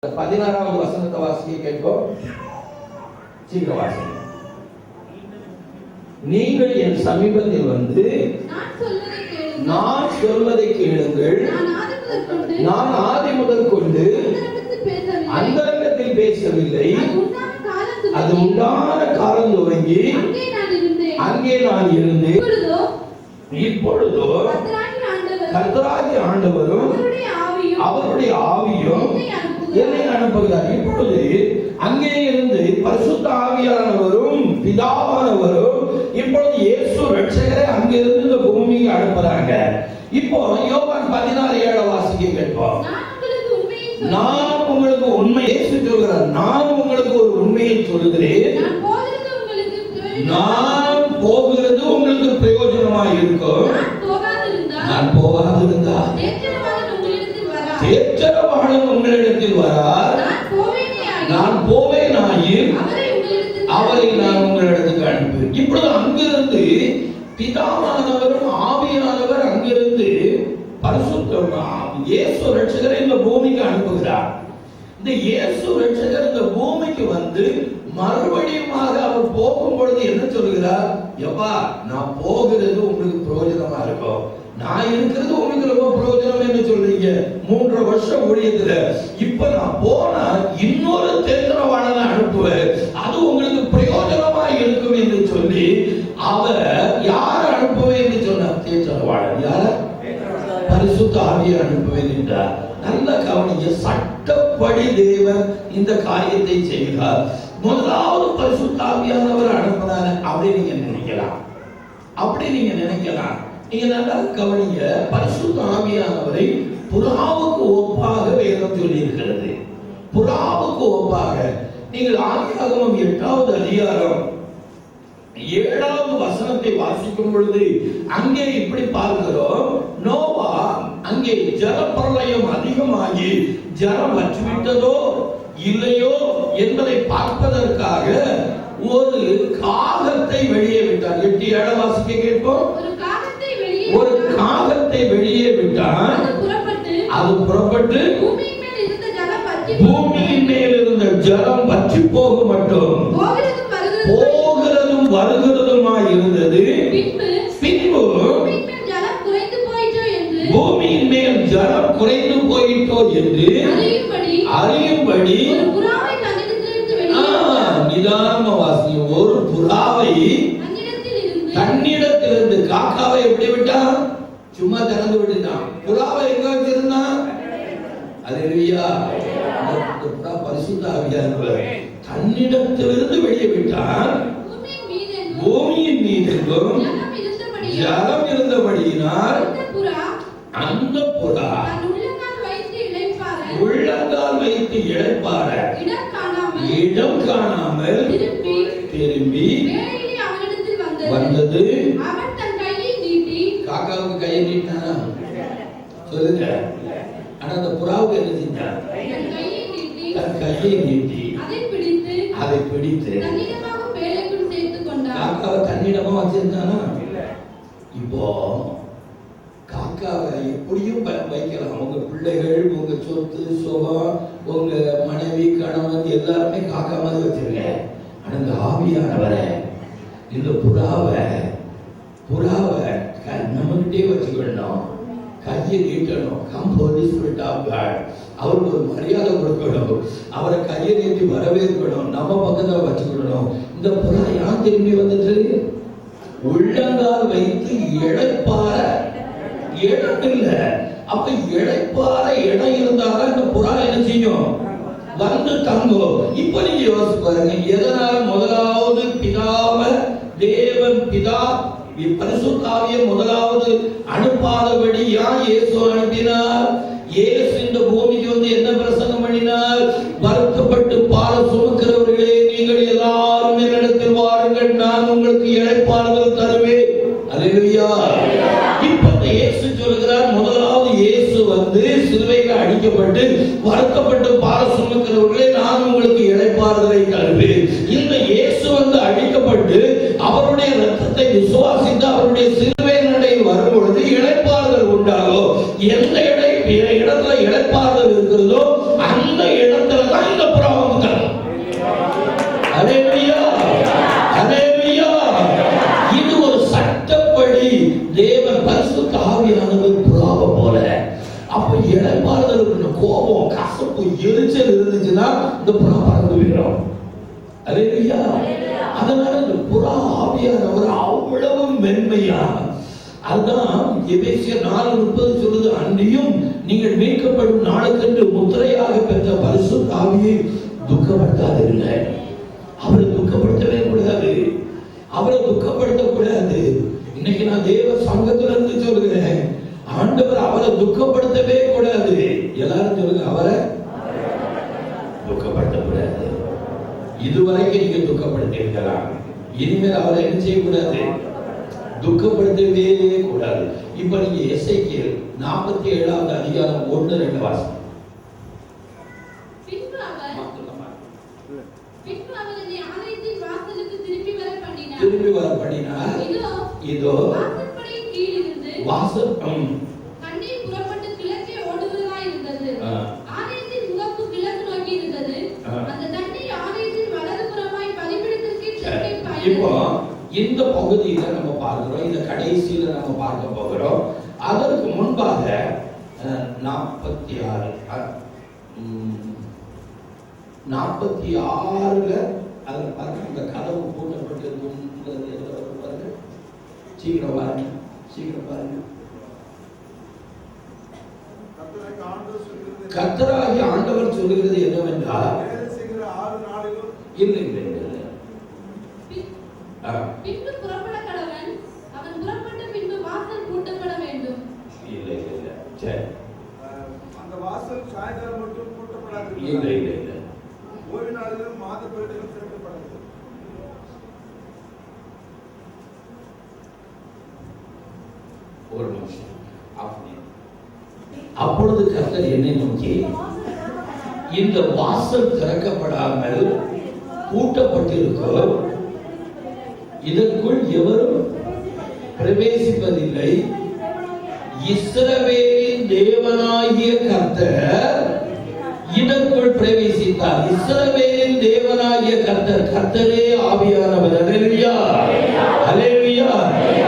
16வது வசனத்தை வாசிக்க கேட்போம். சீக்கிரம் வாசிங்க. நீங்கள் என் சமீபத்தில் வந்து நான் சொல்வதை கேளுங்கள். நான் ஆதி முதல் கொண்டு அந்தரங்கத்தில் பேசவில்லை. அது உண்டான காலம் துவங்கி அங்கே நான் இருந்தேன். இப்பொழுதோ கர்த்தராகிய ஆண்டவரும் அவருடைய ஆவியும் என்னை அனுப்புகிறார். இப்பொழுது அங்கே இருந்து பரிசுத்த ஆவியானவரும் பிதாவானவரும் இப்பொழுது இயேசு ரட்சகரை அங்கிருந்து இந்த பூமிக்கு அனுப்புறாங்க. இப்போ யோவான் 16:7 வாசிக்க கேட்போம். நான் உங்களுக்கு உண்மை இயேசு சொல்கிறார். நான் உங்களுக்கு ஒரு உண்மையை சொல்கிறேன். நான் போகிறது உங்களுக்கு பிரயோஜனமாக இருக்கும். நான் போகாதிருந்தா தேற்றரவாளன் உங்களிடத்தில் வரார். நான் போவேனாயின் அவரை நான் உங்களிடத்துக்கு அனுப்புவேன். இப்பொழுது அங்கிருந்து பிதாவானவரும் ஆவியானவர் அங்கிருந்து பரிசுத்த இயேசு ரட்சகரை இந்த பூமிக்கு அனுப்புகிறார். இந்த இயேசு ரட்சகர் இந்த பூமிக்கு வந்து மறுபடியும் அவர் போகும் பொழுது என்ன சொல்கிறார்? எப்பா, நான் போகிறது உங்களுக்கு பிரயோஜனமா இருக்கும். நான் இருக்கிறது உங்களுக்கு ரொம்ப பிரயோஜனம் என்று சொல்றீங்க. 3 வருஷம் ஊழியத்துல இப்ப நான் போனா இன்னொரு தேற்றரவாளனை அனுப்புவேன். அது உங்களுக்கு பிரயோஜனமா இருக்கும் என்று சொல்லி அவர் யார் அனுப்புவேன் என்று சொன்னார்? தேற்றரவாளன். யார? பரிசுத்த ஆவியை அனுப்புவேன் என்றார். நல்ல கவனிங்க. சட்டப்படி தேவன் இந்த காரியத்தை செய்கிறார். முதலாவது பரிசுத்த ஆவியானவர் அனுப்பினார் அப்படி நீங்க நினைக்கலாம். நீங்க நல்லா கவனிங்க. பரிசுத்த ஆவியானவரை புறாவுக்கு ஒப்பாக வேதம் சொல்லி இருக்கிறது. புறாவுக்கு ஒப்பாக. நீங்கள் ஆதியாகமம் 8வது அதிகாரம் 7வது வசனத்தை வாசிக்கும் பொழுது அங்கே இப்படி பார்க்கிறோம். நோவா அங்கே ஜலப்பிரளயம் அதிகமாகி ஜலம் வற்றிவிட்டதோ இல்லையோ என்பதை பார்ப்பதற்காக ஒரு காகத்தை வெளியே விட்டார். 8:7 வாசிக்க கேட்போம். ஒரு காகத்தை வெளியே விட்டார். அது புறப்பட்டு பூமியின் மேல் இருந்த ஜலம் வற்றி போக மட்டும் போகிறதும் வருகிறதுமாய் இருந்தது. பின்பு பூமியின் மேல் ஜலம் குறைந்து போயிட்டோ என்று அறியும்படி நிதானமா வாசியும். ஒரு புறாவை தன்னிடத்திலிருந்து காக்காவை எப்படி விட்டான்? சும்மா திறந்து விட்டுட்டான். புறாவை எங்க வச்சிருந்தான்? அல்லேலூயா. புறா பரிசுத்த ஆவியானவர் தன்னிடத்திலிருந்து வெளியே விட்டான். பூமியின் மீதெங்கும் ஜலம் இருந்தபடியினால் அந்த புறா உள்ளங்கால் வைத்து இளைப்பாற இடம் காணாமல் திரும்பி வந்தது. காக்காவுக்கு கையை நீட்டினா சொல்லுங்க. ஆனா அந்த புறாவுக்கு என்ன செஞ்சான்? தன் கையை நீட்டி அதை பிடித்து காக்காவை தன்னிடமா வச்சிருந்தானா? இப்போ காக்காவை எப்படியும் வைக்கலாம். உங்க பிள்ளைகள், உங்க சொத்து சுகம், உங்க மனைவி, கணவன் எல்லாருமே காக்கா மாதிரி வச்சிருங்க. ஆனா இந்த ஆவியானவரை இந்த புறாவை நம்மகிட்டே வச்சுக்கணும். கையை நீட்டணும். அவருக்கு ஒரு மரியாதை கொடுக்கணும். அவரை கையை நீட்டி வரவேற்கணும். நம்ம பக்கத்துல வச்சுக்கணும். இந்த புறா யான் திரும்பி வந்துட்டு உள்ளங்கால் வைத்து இளைப்பாற இடம் இல்லை. அப்ப இளைப்பாற இடம் இருந்தாலும் இந்த புறா என்ன செய்யும்? வந்து தங்கும். இப்ப நீங்க யோசிச்சு பாருங்க. எதனால முதலாவது பிதாவை தேவன் பிதா பரிசுத்த ஆவியை முதலாவது அனுப்பாதபடி யார் இயேசு அனுப்பினார்? இயேசு இந்த பூமிக்கு வந்து என்ன பிரசங்கம் பண்ணினார்? வருத்தப்பட்டு பார சுமக்கிறவர்களே, நீங்கள் எல்லாரும் என்னிடத்தில் வாருங்கள், நான் உங்களுக்கு இளைப்பாறுதல் தருவேன். அல்லேலூயா. இப்ப இயேசு சொல்கிறார். முதலாவது இயேசு வந்து சிலுவையில் அடிக்கப்பட்டு வருத்தப்பட்டு பார சுமக்கிறவர்களே, நான் உங்களுக்கு இளைப்பாறுதலை தருவேன். இந்த இயேசு வந்து அடிக்கப்பட்டு அவருடைய ரத்தத்தை விசுவாசித்து அவருடைய சிலுவை நடையில் வரும் பொழுது இளைப்பாறுதல் உண்டாகும். எந்த இடத்துல இளைப்பாறுதல் இருக்கிறதோ அந்த இடத்துல எரிச்சல் இருந்துச்சுன்னா இந்த புறா பறந்து போயிடும். அல்லேலூயா. அதனால இந்த புறா ஆவியானவர் அவ்வளவு மென்மையா, அதான் எபேசியர் 4:30 சொல்லுது, அன்றியும் நீங்கள் மீட்கப்படும் நாளுக்கென்று முத்திரையாக பெற்ற பரிசுத்த ஆவியை துக்கப்படுத்தாதீர்கள். அவரை துக்கப்படுத்தவே கூடாது, அவரை துக்கப்படுத்தக்கூடாது. இன்னைக்கு நான் தேவ சங்கத்துல இருந்து சொல்கிறேன், ஆண்டவர் அவரை துக்கப்படுத்தவே கூடாது. எல்லாரும் சொல்லுங்க, அவரை துக்கப்படுத்தக்கூடாது. இதுவரைக்கும் நீங்க துக்கப்படுத்திருக்கலாம், இனிமேல் அவரை என்ன செய்யக்கூடாது, துக்கப்படுத்தவே கூடாது. இப்ப நீங்க எசேக்கியேல் 47வது அதிகாரம் 1-2 வாசிங்க. திரும்பி வர பண்ணினார். இதோ வாசல் கண்ணீர் புறப்பட்டு கிழக்கே ஓடுவதாய் இருந்தது. ஆலயத்தின் முகப்பு கிழக்கு நோக்கி இருந்தது. அந்த தண்ணீர் ஆலயத்தின் வலதுபுறமாய் பலிபீடத்திற்கு தெற்கே பாய்ந்தது. இப்போ இந்த பகுதியில நம்ம பார்க்கிறோம், இந்த கடைசியில நம்ம பார்க்க போகிறோம். அதற்கு முன்பாக 46ல அதுல பாருங்க, இந்த கதவு பூட்டப்பட்டிருக்குங்கிறது பாருங்க. சீக்கிரம் பாருங்க, சீக்கிரம் பாருங்க. கர்த்தராகிய ஆண்டவர் சொல்லுகிறது என்னவென்றால், இல்லை இல்லை இல்லை, பின்பு புறப்பட கடவன், அவன் புறப்பட்ட பின்பு வாசல் பூட்டப்பட வேண்டும். இல்லை இல்லை, சரி, அந்த வாசல் சாயங்காலம் மட்டும் பூட்டப்படாது. இல்லை இல்லை இல்லை, ஒரு நாளிலும் மாத பிறகு திறக்கப்படாது. ஒரு நிமிஷம். அப்பொழுது கர்த்தர் என்னை நோக்கி, இந்த வாசல் திறக்கப்படாமல் பூட்டப்பட்டிருக்கும், இதற்குள் எவரும் பிரவேசிப்பதில்லை. இஸ்ரவேலின் தேவனாகிய கர்த்தர் இதற்குள் பிரவேசித்தார். இஸ்ரவேலின் தேவனாகிய கர்த்தர், கர்த்தரே ஆவியானவர். அல்லேலூயா, அல்லேலூயா.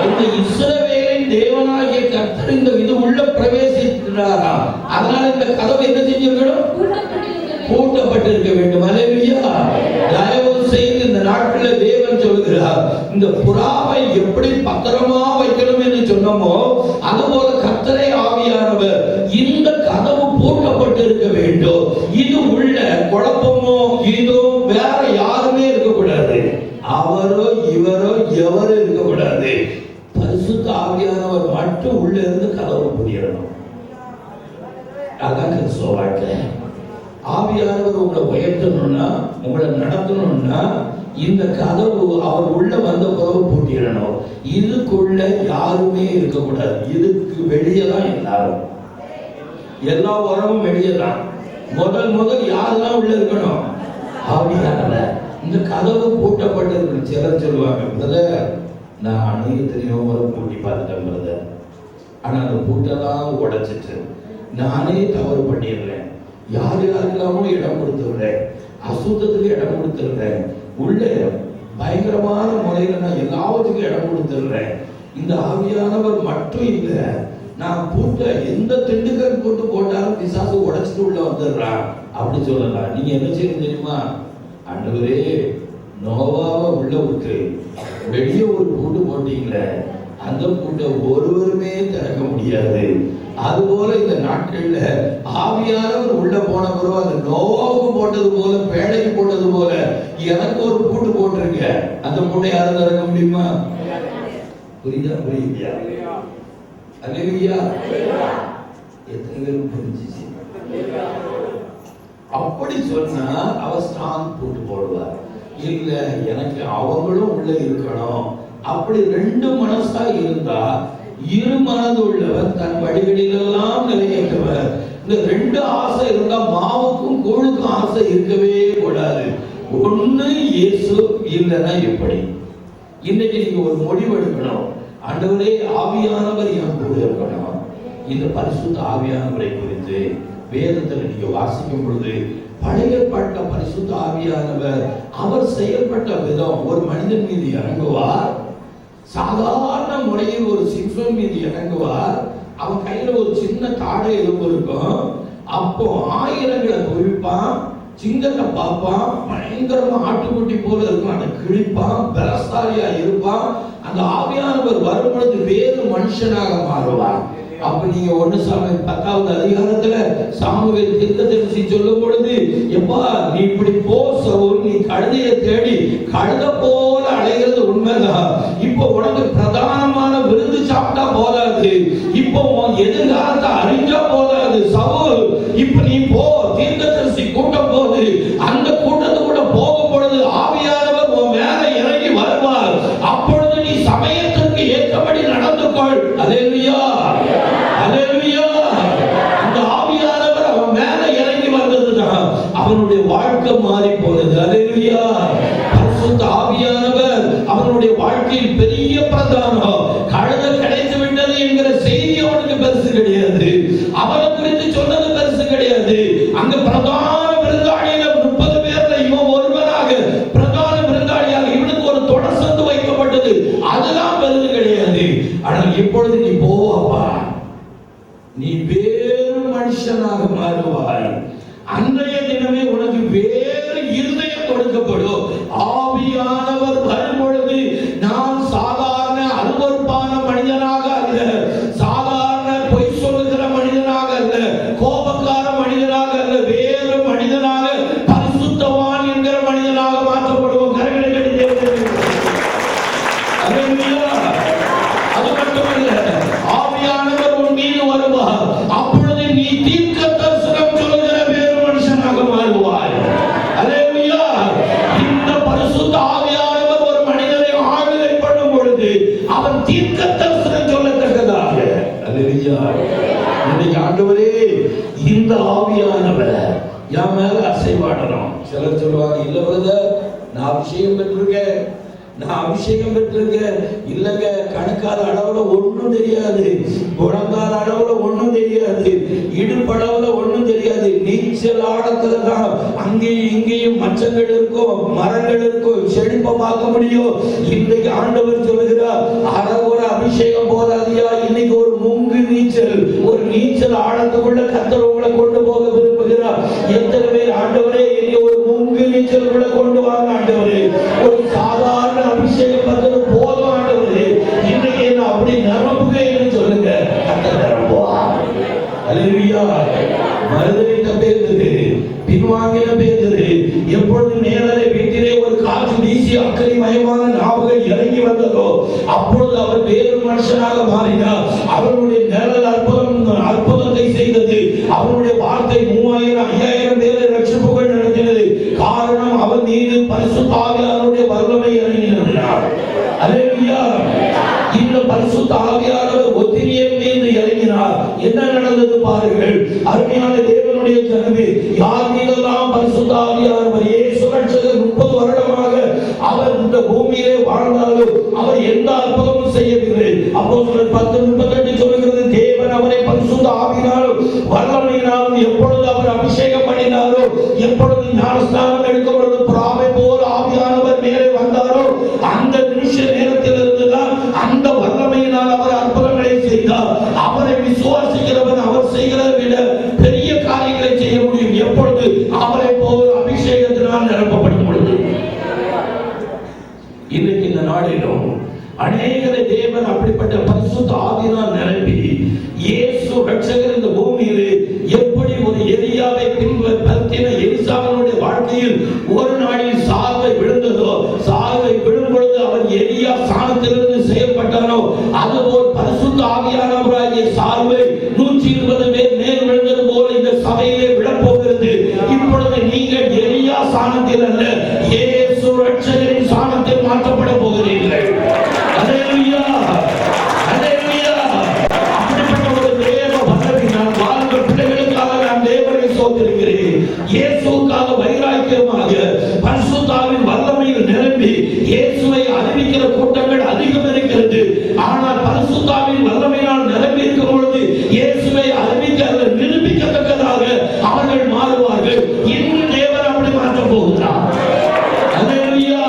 இந்த இஸ்ரவேலின் தேவனாகிய கர்த்தர் இந்த இது உள்ள பிரவேசித்தாரா, அதனால இந்த கதவு என்ன செஞ்சிருக்கணும், பூட்டப்பட்டிருக்க வேண்டும். அல்லேலூயா. தயவு செய்து இந்த நாட்களில் தேவன் சொல்கிறார், இந்த புறாவை எப்படி பத்திரமா வைக்கணும் என்று சொன்னோமோ அதுபோல கர்த்தரே ஆவியானவர் இந்த கதவு பூட்டப்பட்டிருக்க வேண்டும். இது உள்ள குழப்பமோ இதோ வேற யாருமே இருக்கக்கூடாது, அவரோ இவரோ எவரும் இருக்கக்கூடாது. பரிசுத்த ஆவியானவர் மட்டும் உள்ள இருந்து கதவு பூட்டிடணும். அதான் கிறிஸ்துவ வாழ்க்கை. ஆவியானவர் உங்களை உயர்த்தணும்னா, உங்களை நடத்தணும்னா, இந்த கதவு அவர் உள்ள வந்த பிறகு பூட்டிடணும். இதுக்குள்ள யாருமே இருக்கக்கூடாது. இதுக்கு வெளியே தான் எல்லாரும், எல்லா உறவும் வெளியே தான். முதல் யாரெல்லாம் உள்ள இருக்கணும், ஆவியானவர். இந்த கதவு பூட்டப்பட்டிருக்கு. சிலர் சொல்லுவாங்க, பிரதர் நான் எத்தனையோ முறை பூட்டி பார்த்துட்டேன் பிரதர், ஆனா அந்த பூட்டெல்லாம் உடைச்சிட்டு நானே தவறு பண்ணிடுறேன், யாருக்கெல்லாமோ இடம் கொடுத்துடுறேன், அசுத்தத்துக்கு இடம் கொடுத்துடுறேன், உள்ள பயங்கரமான முறையில நான் எல்லாத்துக்கும் இடம் கொடுத்துடுறேன். இந்த ஆவியானவர் மட்டும் இல்லை, நான் பூட்ட எந்த திண்டுக்கல் போட்டு போட்டாலும் பிசாசு உடைச்சிட்டு உள்ள வந்துடுறான் அப்படி சொல்லலாம். நீங்க என்ன செய்யணும் தெரியுமா, ஆண்டவரே நோவாவை உள்ள விட்டு வெளியே ஒரு பூட்டு போட்டீங்களே, அந்த பூட்டை ஒருவருமே திறக்க முடியாது. அதுபோல இந்த நாட்கள்ல ஆவியானவர் உள்ள போன பிறகு அந்த நோவாவுக்கு போட்டது போல, பேழைக்கு போட்டது போல எனக்கு ஒரு பூட்டு போட்டிருக்க, அந்த பூட்டை யாரும் திறக்க முடியுமா? புரியுதா? புரியுதா? அல்லேலூயா. எத்தனை பேரும் புரிஞ்சிச்சு? அப்படி சொன்னா அவர் ஸ்ட்ராங் பூட்டு போடுவார். இல்ல எனக்கு அவங்களும் உள்ள இருக்கணும், அப்படி ரெண்டு மனசா இருந்தா, இரு மனது உள்ளவர் தன் வழிகளிலெல்லாம் நிறைவேற்றவர். இந்த ரெண்டு ஆசை இருந்தா மாவுக்கும் கூழுக்கும் ஆசை இருக்கவே கூடாது. ஒண்ணு இயேசு, இல்லைன்னா எப்படி? இன்னைக்கு நீங்க ஒரு முடிவு எடுக்கணும், ஆண்டவரே ஆவியானவர் என் கூட இருக்கணும். இந்த பரிசுத்த ஆவியானவரை குறித்து வேதத்தில் நீங்க வாசிக்கும் பொழுது பழைய பாட்ட பரிசுத்த ஆவியானவர் அவர் செயல்பட்ட விதம், ஒரு மனிதன் மீது இறங்குவார், சாதாரண முறையில் ஒரு சிம்சோன் மீது இறங்குவார். அவன் கையில ஒரு சின்ன தாடை எலும்பு இருக்கும், அப்போ ஆயிரங்களை குவிப்பான், சிங்கத்தை பார்ப்பான், பயங்கரமா ஆட்டுக்குட்டி போல இருக்கும், அதை கிழிப்பான், பலசாலியா இருப்பான். அந்த ஆவியானவர் வரும்பொழுது வேறு மனுஷனாக மாறுவார். அப்ப நீங்க 1 சாமுவேல் 10வது அதிகாரத்துல சாமுவேல் தீர்க்கதரிசி சொல்லும் பொழுது, எப்பா நீ இப்படி போ சவுல், நீ கழுதையை தேடி கழுத போல அலைகிறது உண்மைதான். இப்போ உனக்கு பிரதானமான விருந்து சாப்பிட்டா போதாது, இப்போ எதிர்காலத்தை அறிஞ்சா போதாது சவுல். இப்ப நீ போ, தீர்க்கதரிசி கூட்டம் போது அந்த கூட்டத்து கூட போகும் பொழுது ஆவியானவர் உன் மேல இறங்கி வருவார். அப்பொழுது நீ சமயத்திற்கு ஏற்றபடி நடந்து கொள். அல்லேலூயா, அல்லேலூயா. அந்த ஆவியானவர் அவன் மேல இறங்கி வந்ததுதான் அவனுடைய வாழ்க்கை மாறி போனது. அல்லேலூயா. பரிசுத்த ஆவியானவர் அவனுடைய வாழ்க்கையில் பெரிய பிரதானம். கழுதை கிடைத்து விட்டது என்கிற செய்தி அவனுக்கு பெருசு கிடையாது, அவனை குறித்து சொன்னது பெருசு கிடையாது. அங்க பிரதான விருந்தாளியில 30 பேர்ல இவன் ஒருவனாக பிரதான விருந்தாளியாக இவனுக்கு ஒரு தொடர்ந்து வைக்கப்பட்டது, அதெல்லாம் பெருசு கிடையாது. ஆனால் இப்பொழுது நீ போவாப்பா, நீ வேறு மனுஷனாக மாறுவாய். அன்றைய தினமே உனக்கு வேறு இருதயம் கொடுக்கப்படும். ஆவியானவர் வரும் பொழுது நான் சாதாரண அருவருப்பான மனிதனாக அல்ல, சாதாரண பொய் சொல்லுகிற மனிதனாக அல்ல, கோபக்கார மனிதனாக அல்ல, வேறு மனிதனாக பரிசுத்தவான் என்கிற மனிதனாக மாற்றப்படுவோம். கரங்களை கட்டி அது மட்டுமல்ல, ஆவியானவர் உன் மீது வருவார். அப்பொழுது நீ தீர்க்க தரிசனம் சொல்லுகிற வேறு மனுஷனாக மாறுவாய். அல்லேலூயா. இந்த பரிசுத்த ஆவியானவர் ஒரு மனிதனை ஆளுகை பண்ணும் பொழுது அவன் தீர்க்க தரிசனம் சொல்லத்தக்கதாக. அல்லேலூயா. இன்னைக்கு ஆண்டவரே இந்த ஆவியானவர் என் மேல அசைவாடணும். சிலர் சொல்லுவாங்க, இல்ல பிரதர் நான் அபிஷேகம் பெற்றிருக்கேன், நான் அபிஷேகம் பெற்றிருக்கேன். இல்லங்க, கணக்காத அளவுல ஒண்ணும் தெரியாது, குணங்காத அளவுல ஒண்ணும் தெரியாது, இடுப்பளவுல ஒண்ணும் தெரியாது. நீச்சல் ஆழத்துல தான் அங்கேயும் இங்கேயும் மச்சங்கள் இருக்கும், மரங்கள் இருக்கும், செழிப்பை பார்க்க முடியும். இன்றைக்கு ஆண்டவர் சொல்லுகிறார், ஒரு அபிஷேகம் போதாதியா, இன்னைக்கு ஒரு மூங்கு நீச்சல், ஒரு நீச்சல் ஆழத்துக்குள்ள கர்த்தர் உங்களை கொண்டு போக விரும்புகிறார். எத்தனை பேர் ஆண்டவரே என்னை ஒரு மூங்கு நீச்சல் உள்ள கொண்டு வாங்க ஆண்டவரே, ஒரு சாதாரண அபிஷேகம் பண்றது போதும் ஆண்டவரே, இன்னைக்கு என்ன அப்படி நிரம்புக என்று சொல்லுங்க. கர்த்தர் நிரம்புவார். அல்லேலூயா. மறுதலித்த பேதுரு, பின்வாங்கின பேதுரு, எப்பொழுது நேரலை வீட்டிலே ஒரு காற்று வீசி அக்கறை மயமான நாவுகள் இறங்கி வந்ததோ அப்பொழுது அவர் வேறு மனுஷனாக மாறினார். அவருடைய நிழல் அற்புதத்தை செய்தது. அவருடைய வார்த்தை 3000 5000 பேரை ரட்சிப்புகள் நடத்தினது. காரணம் அவர் மீது பரிசுத்த ஆவியானவருடைய வல்லமை இறங்கினார். அல்லேலூயா. இந்த பரிசுத்த ஆவியானவர் ஒத்திரியன் மீது இறங்கினார். என்ன நடந்தது பாருங்கள். அருமையான தேவனுடைய ஜனமே, யார் மீதெல்லாம் பரிசுத்த ஆவியானவர் இயேசு ரட்சகர் 30 வருடமாக அவர் இந்த பூமியிலே வாழ்ந்தாலும் அவர் எந்த அற்புதமும் செய்யவில்லை. அப்போஸ்தலர் 10:38 சொல்கிறது, தேவன் அவரை பரிசுத்த ஆவியினாலும் வல்லமையினாலும் எப்பொழுது அவர் அபிஷேகம் பண்ணினாரோ, எப்பொழுது ஞானஸ்நானம் எடுக்கும் பொழுது புறாவை போல் ஆவியானவர் மேலே வந்தாரோ, அந்த நிமிஷ நேரத்திலிருந்து தான் அந்த வல்லமையினால் அவர் அற்புதங்களை செய்தார். அவரை விசுவாசிக்கிறவன் அவர் செய்கிறதை விட பெரிய காரியங்களை செய்ய முடியும். எப்பொழுது அவரை போல் அபிஷேகத்தினால் நிரப்பப்படும் பொழுது. இன்றைக்கு இந்த நாளிலும் அநேகரை தேவன் அப்படிப்பட்ட பரிசுத்த ஆவியினால் நிரப்பி இயேசு ரட்சகர் இந்த பூமியிலே எப்படி ஒரு எலியாவை பின்பற்றின எலிசாவினுடைய வாழ்க்கையில் ஒரு நாளில் சால்வை விழுந்ததோ, சால்வை விழும் பொழுது அவன் எலியா சாணத்திலிருந்து செயல்பட்டானோ, அதுபோல் பரிசுத்த ஆவியானவராகிய சால்வை 120 பேர் மேல் விழுந்தது போல இந்த சபையிலே விழப்போகிறது. இப்பொழுது நீங்கள் எலியா சாணத்தில் அல்ல, இயேசு ரட்சகரின் சாணத்தில் மாற்றப்பட போகிறீர்கள். அல்லேலூயா. அல்லேலூயா. அப்படிப்பட்ட ஒரு தேவ வல்லமை நான் வாழ்ந்த பிள்ளைகளுக்காக நான் தேவனை ஸ்தோத்திரிக்கிறேன். இயேசுவுக்காக வைராக்கியமாக பரிசுத்தாவின் வல்லமையில் நிரம்பி இயேசுவை அறிவிக்கிற கூட்டங்கள் அதிகம் இருக்கிறது. ஆனால் பரிசுத்தாவின் வல்லமையினால் நிரம்பி இருக்கும் பொழுது இயேசுவை அறிவிக்க நிரூபிக்கத்தக்கதாக அவர்கள் மாறுவார்கள். இன்று தேவன் அப்படி மாற்றப் போகிறார். அல்லேலூயா.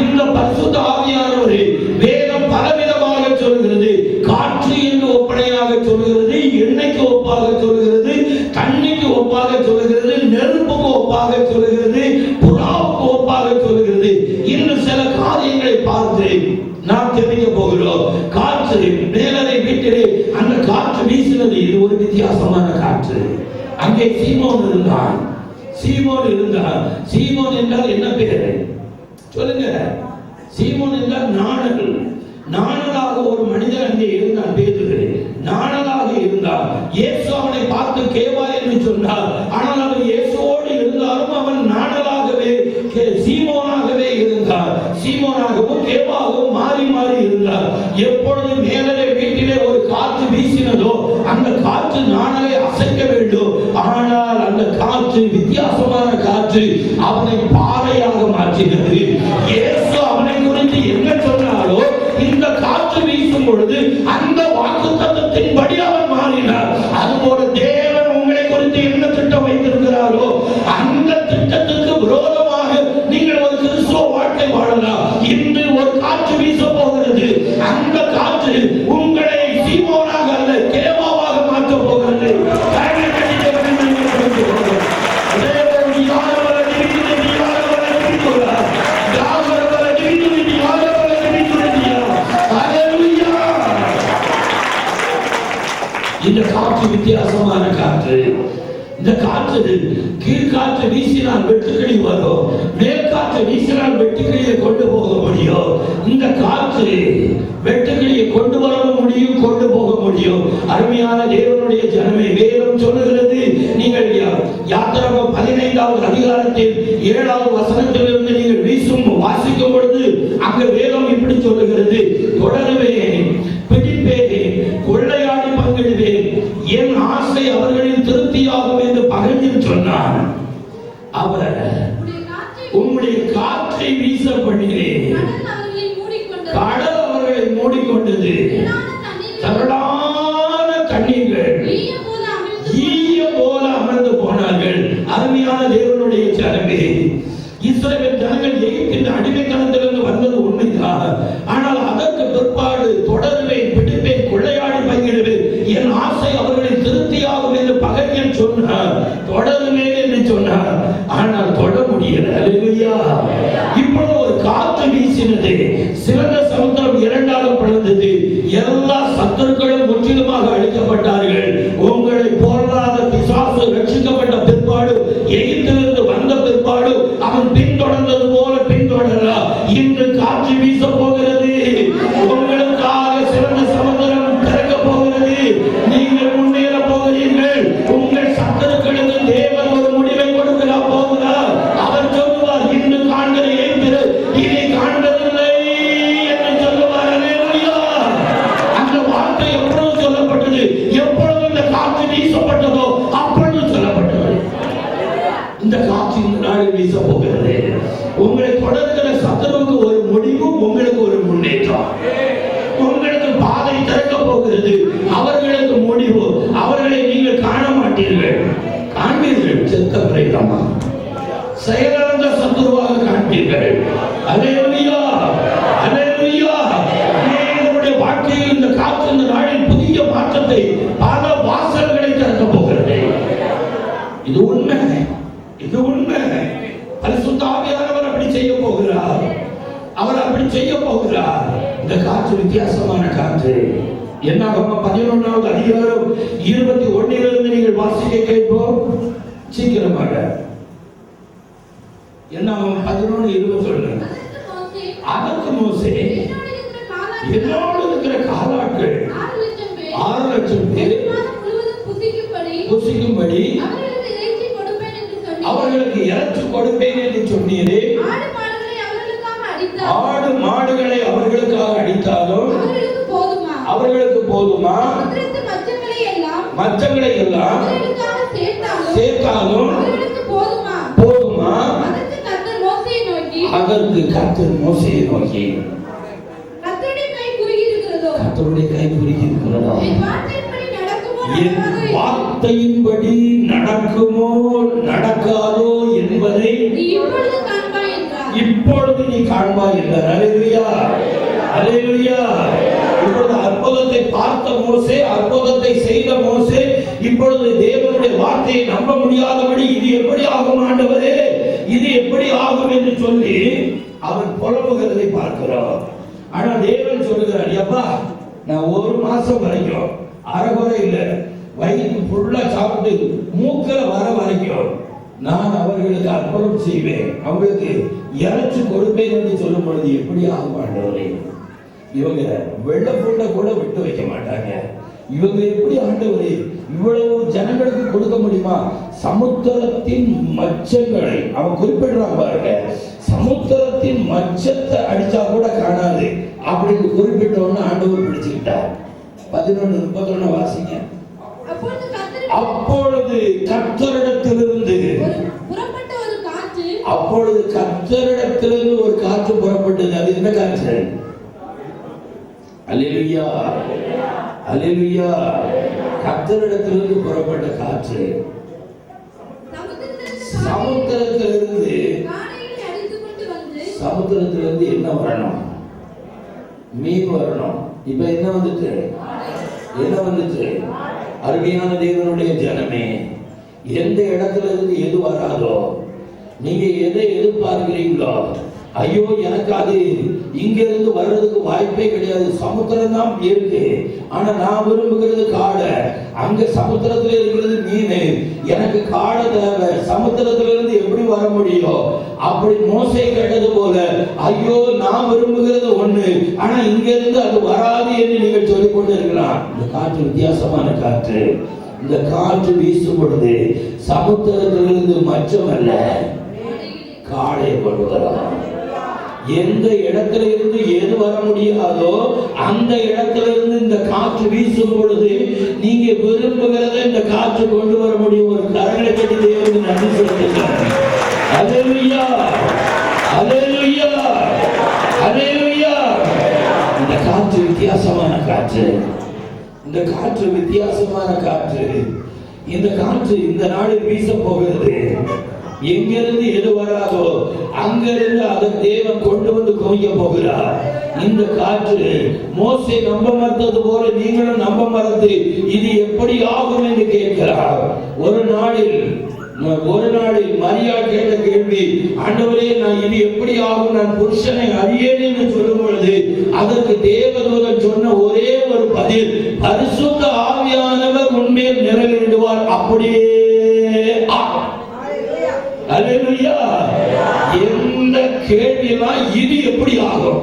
இந்த பரிசுத்த ஆவியானவரே வேதம் பலவிதமாக சொல்கிறது. காற்று என்று ஒப்பனையாக சொல்கிறது, எண்ணெய்க்கு ஒப்பாக சொல்கிறது, தண்ணீர் ஒப்பாக சொல்லுகிறது, புறாவுக்கு ஒப்பாக சொல்லுகிறது. இன்னும் சில காரியங்களை பார்த்து நாம் தெரிவிக்க போகிறோம். காற்று மேலறை வீட்டிலே அந்த காற்று வீசினது, இது ஒரு வித்தியாசமான காற்று. அங்கே சீமோன் இருந்தான். சீமோன் இருந்தான். சீமோன் என்றால் என்ன பேரு சொல்லுங்க? சீமோன் என்றால் நாணல். நாணலாக ஒரு மனிதன் அங்கே இருந்தான். பேதுரு நாணலாக இருந்தான். இயேசு அவனை பார்த்து கேவா என்று சொன்னார். ஆனால் அவன் இயேசுவோடு இருந்தாலும் அவன் நாணலாகவே சீமோனாகவே இருந்தார். சீமோனாகவும் கேவாகவும் மாறி மாறி இருந்தார். எப்பொழுது மேலே வீட்டிலே ஒரு காற்று வீசினதோ அந்த காற்று நாணலை அசைக்க வேண்டும். ஆனால் அந்த காற்று வித்தியாசமான காற்று அவனை பாறையாக மாற்றினது. இயேசு அவனை குறித்து என்ன சொன்னாரோ இந்த காற்று வீசும் பொழுது அந்த வாக்குத்தத்தத்தின்படி அவன் மாறினார். அதுபோல தேவன் உங்களை குறித்து என்ன திட்டம் வைத்திருக்கிறாரோ அந்த திட்டத்துக்கு விரோதமாக நீங்கள் ஒரு கிறிஸ்துவ வாழ்க்கை வாழலாம். இன்று ஒரு காற்று வீச போகிறது. அந்த காற்று உங்களை சீமோனாக அல்ல கேவாவாக மாற்ற போகிறது. இந்த காற்று வித்தியாசமான காற்று. இந்த காற்று கீழ்காற்று வீசினால் வெட்டுக்கிளி வரும், மேற்காற்று வீசினால் வெட்டுக்கிளியை கொண்டு போக முடியும். இந்த காற்று வெட்டுக்கிளியை கொண்டு வரவும் முடியும், கொண்டு போக முடியும். அருமையான தேவனுடைய ஜனமே, வேதம் சொல்லுகிறது, நீங்கள் யாத்திராகமம் 15வது அதிகாரத்தில் 7வது வசனத்திலிருந்து நீங்கள் வாசிக்கும் பொழுது அங்க வேதம் இப்படி சொல்லுகிறது, தொடருவேன், பிடிப்பேன், கொள்ளையாடி பங்கிடுவேன், என் ஆசை அவர்களின் திருப்தியாகும் என்று பகைஞன் சொன்னான். அவர் உம்முடைய காற்றை வீச பண்ணினேன், கடல் அவர்களை மூடிக்கொண்டது, திரளான தண்ணீர்கள் ஈய போல அமர்ந்து போனார்கள். அருமையான தேவனுடைய ஜனமே, இஸ்ரவேல் ஜனங்கள் எகிப்தின் அடிமைத்தனத்திலிருந்து வந்தது உண்மைதான். ஆனால் அதற்கு பிற்பாடு தொடருவேன், பிடிப்பேன், கொள்ளையாடி பங்கிடுவேன், என் ஆசை அவர்களின் திருப்தியாகும் என்று பகைஞன் சொன்னார். தொடருவேன் என்று சொன்னார், ஆனால் தொட முடியல. அல்லேலூயா. இப்பொழுது ஒரு காற்று வீசினது, சிறந்த சமுத்திரம் இரண்டாக பிளந்தது, எல்லா சத்துருக்களும் முற்றிலுமாக அழிக்கப்பட்டார்கள். உங்களை போராத பிசாசு ரட்சிக்கப்பட்ட பிற்பாடு, எகிப்திலிருந்து வந்த பிற்பாடு அவன் பின்தொடர்ந்தது போல பின்தொடரலாம். இன்று காற்று வீச போகிறது. உங்களுக்காக சிறந்த சமுத்திரம் திறக்க போகிறது. நீங்கள் முன்னேற போகிறீர்கள். உங்கள் சத்துருக்களுக்கு தேவன் ஒரு முடிவை கொடுக்க போகிறார். அவர் சொல்லுவார், இன்று காண்கிற ஏற்று இதை காண்பதில்லை என்று சொல்லுவார். அல்லேலூயா. அந்த வார்த்தை எப்பொழுது சொல்லப்பட்டது? எப்பொழுது இந்த காற்று வீசப்பட்டதோ அப்பொழுது சொல்லப்பட்டது. இந்த காற்று இந்த நாளில் வீச போகிறது. உங்களை தொடர்கிற சத்துருவுக்கு ஒரு முடிவு, உங்களுக்கு ஒரு முன்னேற்றம். உங்களுக்கு பாதை திறக்க போகிறது. அவர்களுக்கு முடிவு. அவர்களை நீங்கள் காண மாட்டீர்கள், காண்பீர்கள் செத்த பிரேதமா, செயலிழந்த சத்துருவாக காண்பீர்கள். அல்லேலூயா, அல்லேலூயா. உங்களுடைய வாழ்க்கையில் இந்த காற்று இந்த நாளில் புதிய மாற்றத்தை, பல வாசல்களை திறக்க போகிறது. இது உண்மை, இது உண்மை. பரிசுத்த ஆவியானவர் அப்படி செய்ய போகிறார். அவர் அப்படி செய்ய போகிறார். இந்த காற்று வித்தியாசமான காற்று. என்னாகமம் 11வது அதிகாரம் 21 நீங்கள் வாசிக்க கேட்போம். சீக்கிரமாக என்னாகமம் 11:20 சொல்லுங்க. அதற்கு மோசே, என்னோடு இருக்கிற காலாட்கள் 6 லட்சம் பேர் புசிக்கும்படி அவர்களுக்கு இறைச்சி கொடுப்பேன் என்று சொன்னீரே. ஆடு மாடுகளை அவர்களுக்காக அடித்தாலும் அவர்களுக்கு போதுமா? மச்சங்களை எல்லாம் சேர்த்தாலும் போதுமா? அதற்கு கர்த்தர் மோசேயை நோக்கி, கர்த்தருடைய கை குறுகி இருக்கிறதோ, என் வார்த்தையின்படி நடக்குமோ நடக்காதோ என்பதை இப்பொழுது நீ காண்பாய் என்றார். அல்லேலூயா, அல்லேலூயா. இப்பொழுது அற்புதத்தை பார்த்த மோசே, அற்புதத்தை செய்த மோசே இப்பொழுது தேவனுடைய வார்த்தையை நம்ப முடியாதபடி, இது எப்படி ஆகும் ஆண்டவரே, இது எப்படி ஆகும் என்று சொல்லி அவன் புலம்புகிறதை பார்க்கிறோம். ஆனா தேவன் சொல்லுகிறார், அப்பா நான் ஒரு மாசம் வரைக்கும் அரைகுறை இல்லை, வயிற்று ஃபுல்லா சாப்பிட்டு மூக்கல வர வரைக்கும் நான் அவர்களுக்கு அற்புதம் செய்வேன், அவங்களுக்கு இறைச்சி கொடுப்பேன் என்று சொல்லும் பொழுது எப்படி ஆகும் ஆண்டவரே? இவங்க வெள்ளை பூண்டை கூட விட்டு வைக்க மாட்டாங்க. இவங்க எப்படி ஆண்டவரே இவ்வளவு ஜனங்களுக்கு கொடுக்க முடியுமா? சமுத்திரத்தின் மச்சங்களை அவன் குறிப்பிடுறான் பாருங்க, சமுத்திரத்தின் மச்சத்தை அடிச்சா கூட காணாது அப்படின்னு குறிப்பிட்டோன்னு ஆண்டவர் பிடிச்சுக்கிட்டார். 11:31 வாசிங்க. அப்பொழுது கர்த்தரிடத்திலிருந்து ஒரு காற்று புறப்பட்டது. அது என்ன காற்று? அல்லேலூயா, அல்லேலூயா. கர்த்தரிடத்திலிருந்து புறப்பட்ட காற்று சமுத்திரத்திலிருந்து என்ன வரணும்? மீன் வரணும். இப்ப என்ன வந்துச்சு? அருமையான தேவனுடைய ஜனமே, எந்த இடத்துல இருந்து எது வராதோ, நீங்க எதை எதிர்பார்க்கிறீங்களோ, ஐயோ எனக்கு அது இங்க இருந்து வர்றதுக்கு வாய்ப்பே கிடையாது, சமுத்திரம் தான் இருக்கு, ஆனா நான் விரும்புகிறது காடை, அங்க சமுத்திரத்துல இருக்கிறது மீன், எனக்கு காடை தேவை, சமுத்திரத்துல இருந்து எப்படி வர முடியும்? அப்படி மோசே கேட்டது போல, ஐயோ நான் விரும்புகிறது ஒண்ணு, ஆனா இங்க இருந்து அது வராது என்று நீங்கள் சொல்லிக் கொண்டு இருக்கலாம். இந்த காற்று வித்தியாசமான காற்று. இந்த காற்று வீசும் பொழுது சமுத்திரத்திலிருந்து மச்சமல்ல, காடை கொண்டு வரலாம். எந்த இடத்துல இருந்து எது வர முடியாதோ அந்த இடத்துல இருந்து இந்த காற்று வீசும் பொழுது நீங்க விரும்புகிறத இந்த காற்று கொண்டு வர முடியும். ஒரு கரங்களை கட்டி தேவனுக்கு நன்றி செலுத்துகிறேன். அல்லேலூயா, அல்லேலூயா, அல்லேலூயா. இந்த காற்று வித்தியாசமான காற்று. இந்த காற்று வித்தியாசமான காற்று. இந்த காற்று இந்த நாளில் வீச போகிறது. எங்கிருந்து எது வராதோ அங்கிருந்து அதை தேவன் கொண்டு வந்து குவிக்க போகிறார். இந்த காற்று மோசே நம்ப மறுத்தது போல நீங்களும் நம்ப மறுத்து இது எப்படி ஆகும் என்று கேட்கிறார். ஒரு நாளில் மரியாள் கேட்ட கேள்வி, ஆண்டவரே நான் இது எப்படி ஆகும், நான் புருஷனை அறியேன் என்று சொல்லும் பொழுது அதற்கு தேவதூதன் சொன்ன ஒரே ஒரு பதில், பரிசுத்த ஆவியானவர் உன்மேல் நிறைவேறுவார், அப்படியே அல்லேலூயா. எந்த கேள்வியெல்லாம் இது எப்படி ஆகும்,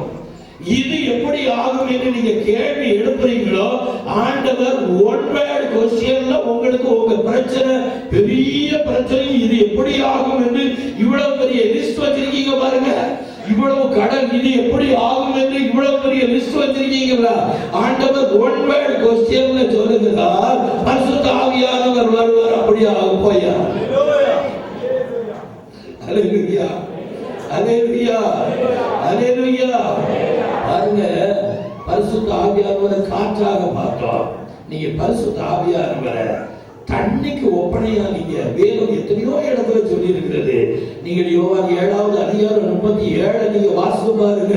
இது எப்படி ஆகும் என்று நீங்க கேள்வி எடுப்பீங்களோ, ஆண்டவர் ஒன் வேர்ட் क्वेश्चनல உங்களுக்கு உங்க பிரச்சனை, பெரிய பிரச்சனை, இது எப்படி ஆகும் என்று இவ்வளவு பெரிய லிஸ்ட் வச்சிருக்கீங்க பாருங்க. இவ்வளவு கடன், இது எப்படி ஆகும் என்று இவ்வளவு பெரிய லிஸ்ட் வச்சிருக்கீங்களா? ஆண்டவர் ஒன் வேர்ட் क्वेश्चनல சொல்லுகிறார், பரிசுத்த ஆவியானவர் வருவார், அப்படியே ஆகும் போயா. அல்லேலூயா, அல்லேலூயா, அல்லேலூயா. பாருங்க, பரிசுத்த ஆவியானவரை காற்றாக பார்த்தோம். நீங்க பரிசுத்த ஆவியானவரை தண்ணிக்கு ஒப்பனையா நீங்க வேதம் எத்தனையோ இடத்துல சொல்லி இருக்கிறது. நீங்கள் யோவான் 7வது அதிகாரம் 37 நீங்க வாசித்து பாருங்க.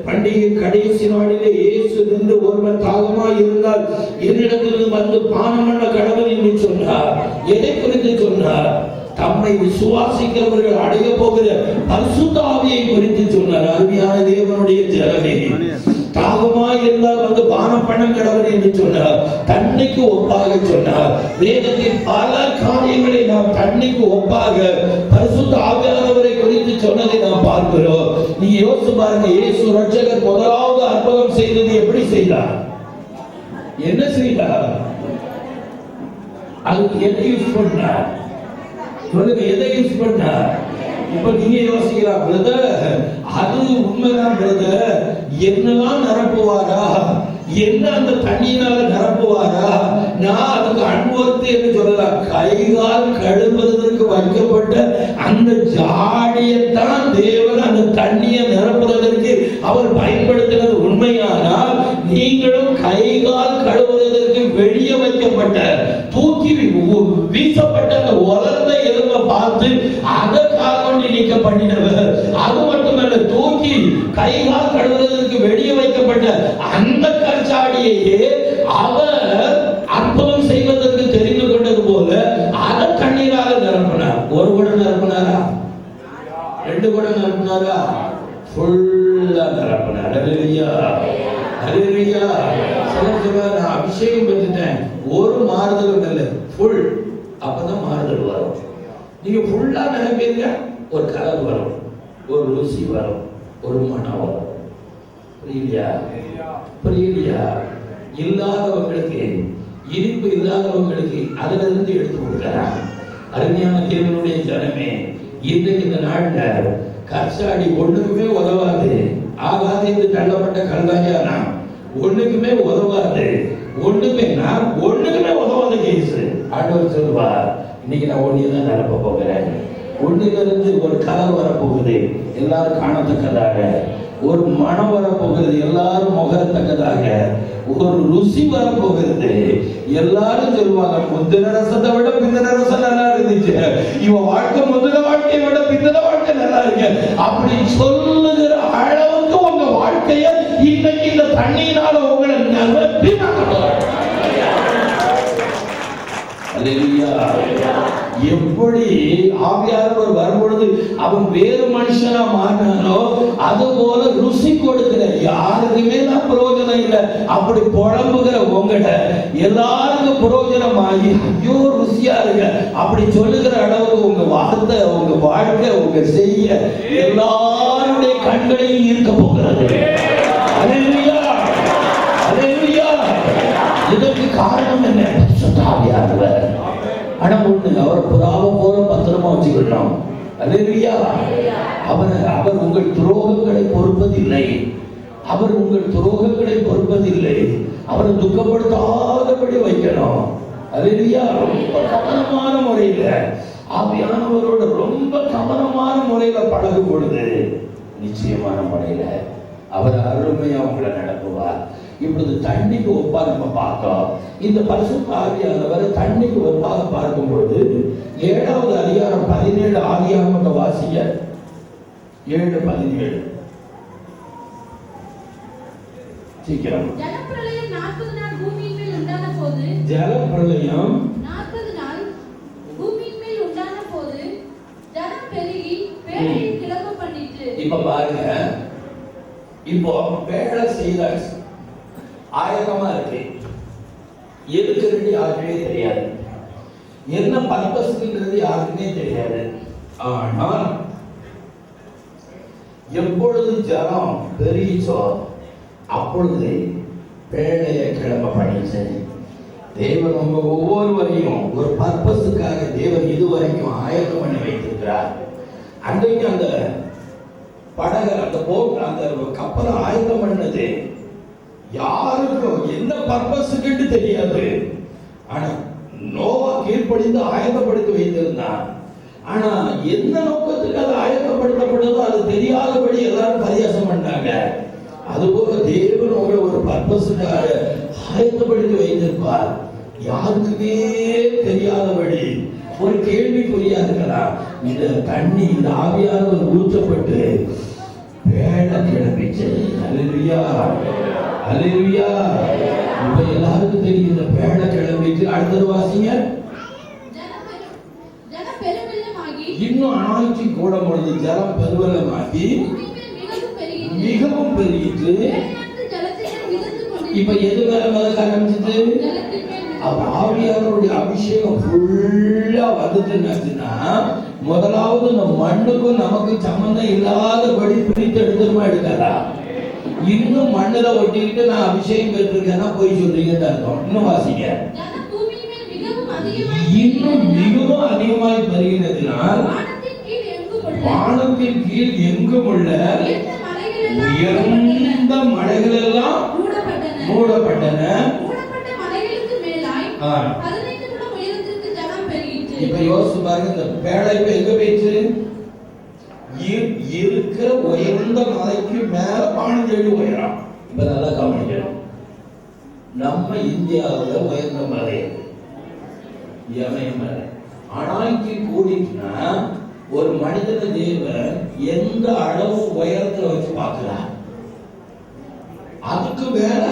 பண்டிகை கடைசி நாளிலே இயேசு நின்று ஒருவன் தாகமாய் இருந்தால் என்னிடத்திலிருந்து வந்து பானம் பண்ண கடவுள் என்று சொன்னார். எதை குறித்து சொன்னார்? தம்மை விசுவாசிக்கிறவர்கள் அடைய போகிற பரிசுத்த ஆவியை குறித்து சொன்னார். அருமையான தேவனுடைய ஜனமே, தாகமாய் இருந்தால் வந்து பானம் பண்ண கடவுள் என்று சொன்னார். தண்ணிக்கு ஒப்பாக சொன்னார். வேதத்தின் பல காரியங்களை நாம் தண்ணிக்கு ஒப்பாக பரிசுத்த ஆவியானவரை குறித்து சொன்னதை நாம் பார்க்கிறோம். நீங்க யோசிச்சு பாருங்க, இயேசு ரட்சகர் முதலாவது அற்புதம் செய்தது எப்படி செய்தார்? என்ன செய்தார்? அதுக்கு எதை யூஸ் பண்ணார்? சொல்லுங்க, எதை யூஸ் பண்ண? இப்ப நீங்க யோசிக்கலாம், பிரதர் அது உண்மைதான் பிரதர், என்னெல்லாம் நிரப்புவாரா, என்ன அந்த தண்ணியினால நிரப்புவாரா? நான் அதுக்கு அனுபவத்தை என்று சொல்லலாம். கைகால் கழுவுவதற்கு வைக்கப்பட்ட அந்த ஜாடியைத்தான் தேவன் அந்த தண்ணியை நிரப்புவதற்கு அவர் பயன்படுத்தினது உண்மையானால், நீங்களும் கைகால் கழுவுவதற்கு வெளியே வைக்கப்பட்ட தூக்கி வீசப்பட்ட அந்த உலர்ந்த எலும்பை பார்த்து அதை கால் கொண்டு நீக்க பண்ணினவர். அது மட்டுமல்ல, தூக்கி கைகால் கழுவுவதற்கு வெளியே வைக்கப்பட்ட அந்த கற்சாடியையே அவர் அற்புதம் செய்வதற்கு தெரிந்து கொண்டது போல அதை தண்ணீராக நிரப்பினார். ஒரு குடம் நிரப்பினாரா? நிரப்பினாரா? ஃபுல்லா நிரப்பினார். ஹல்லேலூயா, ஹல்லேலூயா. சிலர் சொல்லுவாங்க, நான் அபிஷேகம் பெற்றுட்டேன், ஒரு மாறுதலும் இல்லை. ஃபுல், அப்பதான் மாறுதல் வரும். நீங்க ஃபுல்லா நிரப்பீங்க, ஒரு கலர் வரும், ஒரு ருசி வரும், ஒரு மனம் வரும். புரியலையா? புரியலையா? இல்லாதவங்களுக்கு, இனிப்பு இல்லாதவங்களுக்கு அதுல இருந்து எடுத்து கொடுக்கிறார். அருமையான தேவனுடைய ஜனமே, இன்றைக்கு இந்த நாள்ல கற்சாடி ஒண்ணுக்குமே உதவாது, ஆகாது என்று தள்ளப்பட்ட கல்லாயானா ஒண்ணுக்குமே உதவாது, ஒண்ணுக்குமே உதவாத கேஸ். ஆண்டவர் சொல்லுவார், இன்னைக்கு நான் ஒன்னியதான் நிரப்ப போகிறேன். ஒன்னிலிருந்து ஒரு கலர் வரப்போகுது, எல்லாரும் காணத்தக்கதாக. ஒரு மனம் வரப்போகிறது, எல்லாரும் முகரத்தக்கதாக. ஒரு ருசி வரப்போகிறது, எல்லாரும் சொல்லுவாங்க, முந்தின ரசத்தை விட பிந்தின ரசம் நல்லா இருந்துச்சு, இவன் வாழ்க்கை முந்தின வாழ்க்கையை விட பிந்தின வாழ்க்கை நல்லா இருக்கு, அப்படி சொல்லுகிற அளவுக்கு உங்க வாழ்க்கைய இன்னைக்கு இந்த தண்ணியினால உங்களை நிரப்பி எப்படி ஆவியானவர் வரும்பொழுது அவன் வேறு மனுஷனா மாறினானோ அது போல ருசி கொடுக்கிற யாருக்குமே நான் பிரயோஜனம் இல்லை. அப்படி புலம்புகிற உங்கள்கிட்ட எல்லாருக்கும் பிரயோஜனமாகி ஐயோ ருசியா இருக்க அப்படி சொல்லுகிற அளவுக்கு உங்க வார்த்தை, உங்க வாழ்க்கை, உங்க செய்ய எல்லாருடைய கண்களையும் ஈர்க்க போகிறது. ஹல்லேலூயா, ஹல்லேலூயா. இதற்கு காரணம் என்ன? ஆவியானவர். ஆனா ஒண்ணு, அவர் புறாவை போல பத்திரமா வச்சுக்கணும். அல்லேலூயா. அவர் உங்கள் துரோகங்களை பொறுப்பதில்லை, அவர் உங்கள் துரோகங்களை பொறுப்பதில்லை. அவரை துக்கப்படுத்தாதபடி வைக்கணும். அல்லேலூயா. ரொம்ப கவனமான முறையில ஆவியானவரோட ரொம்ப கவனமான முறையில பழகும் பொழுது நிச்சயமான முறையில அவர் அருமையா உங்களை நடத்துவார். இப்பொழுது தண்ணிக்கு ஒப்பா நம்ம பார்த்தோம். இந்த பரிசுத்த ஆவியானவர் தண்ணிக்கு ஒப்பாக பார்க்கும்போது 7வது அதிகாரம் 17 ஆதியாகமத்தை வாசிங்க. 7:17 சீக்கிரம். ஜலப்பிரளயம் 40 நாள் பூமியின் மேல் உண்டான போது, ஜலப்பிரளயம் 40 நாள் பூமியின் மேல் உண்டான போது ஜலம் பெருகி பேழையை கிளம்ப பண்ணிட்டு. இப்ப பாருங்க, இப்போ பேழை செய்த ஆயத்தமா இருக்கு, எதுக்கு ரெடி யாருக்குமே தெரியாது, என்ன பர்பஸ்ன்றது யாருக்குமே தெரியாது. ஆனால் எப்பொழுது ஜலம் பெருகிச்சோ அப்பொழுது பேழையை கிளம்ப பண்ணிச்சு. தேவன் உங்க ஒவ்வொருவரையும் ஒரு பர்பஸுக்காக தேவன் இதுவரைக்கும் ஆயத்தம் பண்ணி வைத்திருக்கிறார். அன்றைக்கு அந்த படகு, அந்த போட், அந்த கப்பலை ஆயத்தம் பண்ணது யாருக்கும் என்ன பர்பஸுக்கு தெரியாது. ஆனா நோவா கீழ்ப்படிந்து ஆயத்தப்படுத்தி வைத்திருந்தான். ஆனா என்ன நோக்கத்துக்கு அது ஆயத்தப்படுத்தப்பட்டதோ அது தெரியாதபடி எல்லாரும் பரியாசம் பண்ணாங்க. அதுபோல தேவன் உங்களை ஒரு பர்பஸுக்காக ஆயத்தப்படுத்தி வைத்திருப்பார். யாருக்குமே தெரியாதபடி ஒரு கேள்விக்குறியா இருக்கலாம். இந்த தண்ணி, இந்த ஆவியானவர் ஊற்றப்பட்டு பேழை கிளம்பிச்சு. அல்லேலூயா, அல்லேலூயா. இப்ப எல்லாருக்கும் தெரியும் இந்த பேழை கிளம்பிட்டு. அடுத்தது வாசிங்க. இன்னும் ஆட்சி கூட பொழுது ஜலம் பெருவெள்ளமாகி மிகவும் பெருகிட்டு இப்ப எது மேல மிதக்க ஆரம்பிச்சது? ஆவியானவருடைய அபிஷேகம் ஃபுல்லா வந்துச்சுன்னா முதலாவது நம்ம மண்ணுக்கும் நமக்கு சம்பந்தம் இல்லாதபடி பிரித்து எடுத்துருமா எடுக்காதா? இன்னும் மண்ணுல ஒட்டிக்கிட்டு நான் அபிஷேகம் பெற்றிருக்கேன்னா போய் சொல்றீங்கன்னு அர்த்தம். இன்னும் வாசிங்க. இன்னும் மிகவும் அதிகமாய் பெருகினதினால் வானத்தின் கீழ் எங்கும் உள்ள உயர்ந்த மலைகள் எல்லாம் மூடப்பட்டன. இப்ப யோசிச்சு பாருங்க, இந்த பேழை இப்ப எங்க போயிடுச்சு? இருக்கிற உயர்ந்த மலைக்கு மேல 15 அடி உயரம். இப்ப நல்லா கவனிக்கணும், நம்ம இந்தியாவில் உயர்ந்த மலை இமயமலை. ஆனாய்க்கு கூடிட்டுனா ஒரு மனிதன தேவன் எந்த அளவு உயரத்துல வச்சு பார்க்கிறார்? அதுக்கு மேல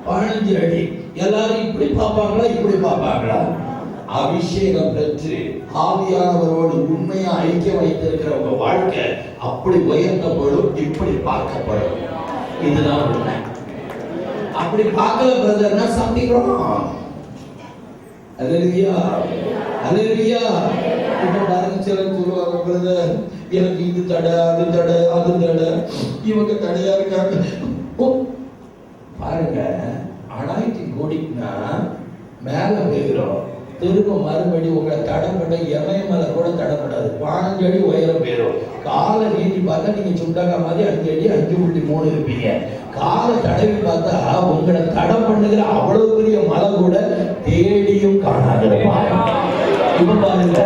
15 அடி. எல்லாரும் இப்படி பார்ப்பாங்களா, இப்படி பார்ப்பாங்களா? அபிஷேகம் பெற்று ஆவியானவரோடு உண்மையா ஐக்கியம் வைத்திருக்கிற உங்க வாழ்க்கை அப்படி உயர்த்தப்படும், இப்படி பார்க்கப்படும். இதுதான் உண்மை. அப்படி பார்க்கல பிரதர்னா சம்திங் ராங். அல்லேலூயா, அல்லேலூயா. இப்ப பாருங்க, சிலர் சொல்லுவாங்க, பிரதர் எனக்கு இது தடை, அது தடை, அது தடை, இவங்க தடையா இருக்காங்க. பாருங்க, அனாயிட்டி கூடினா மேல போயிடும், திரும்ப மறுபடி உங்களை தடைப்பட இமயமலை கூட தடைப்படாது, 15 அடி உயரம் போயிடும். காலை நீட்டி பார்த்தா நீங்க சுண்டாக்கா மாதிரி 5 அடி 5.3 இருப்பீங்க. காலை தடவி பார்த்தா உங்களை தடை பண்ணுகிற அவ்வளவு பெரிய மலை கூட தேடியும் காணாது. இப்ப பாருங்க,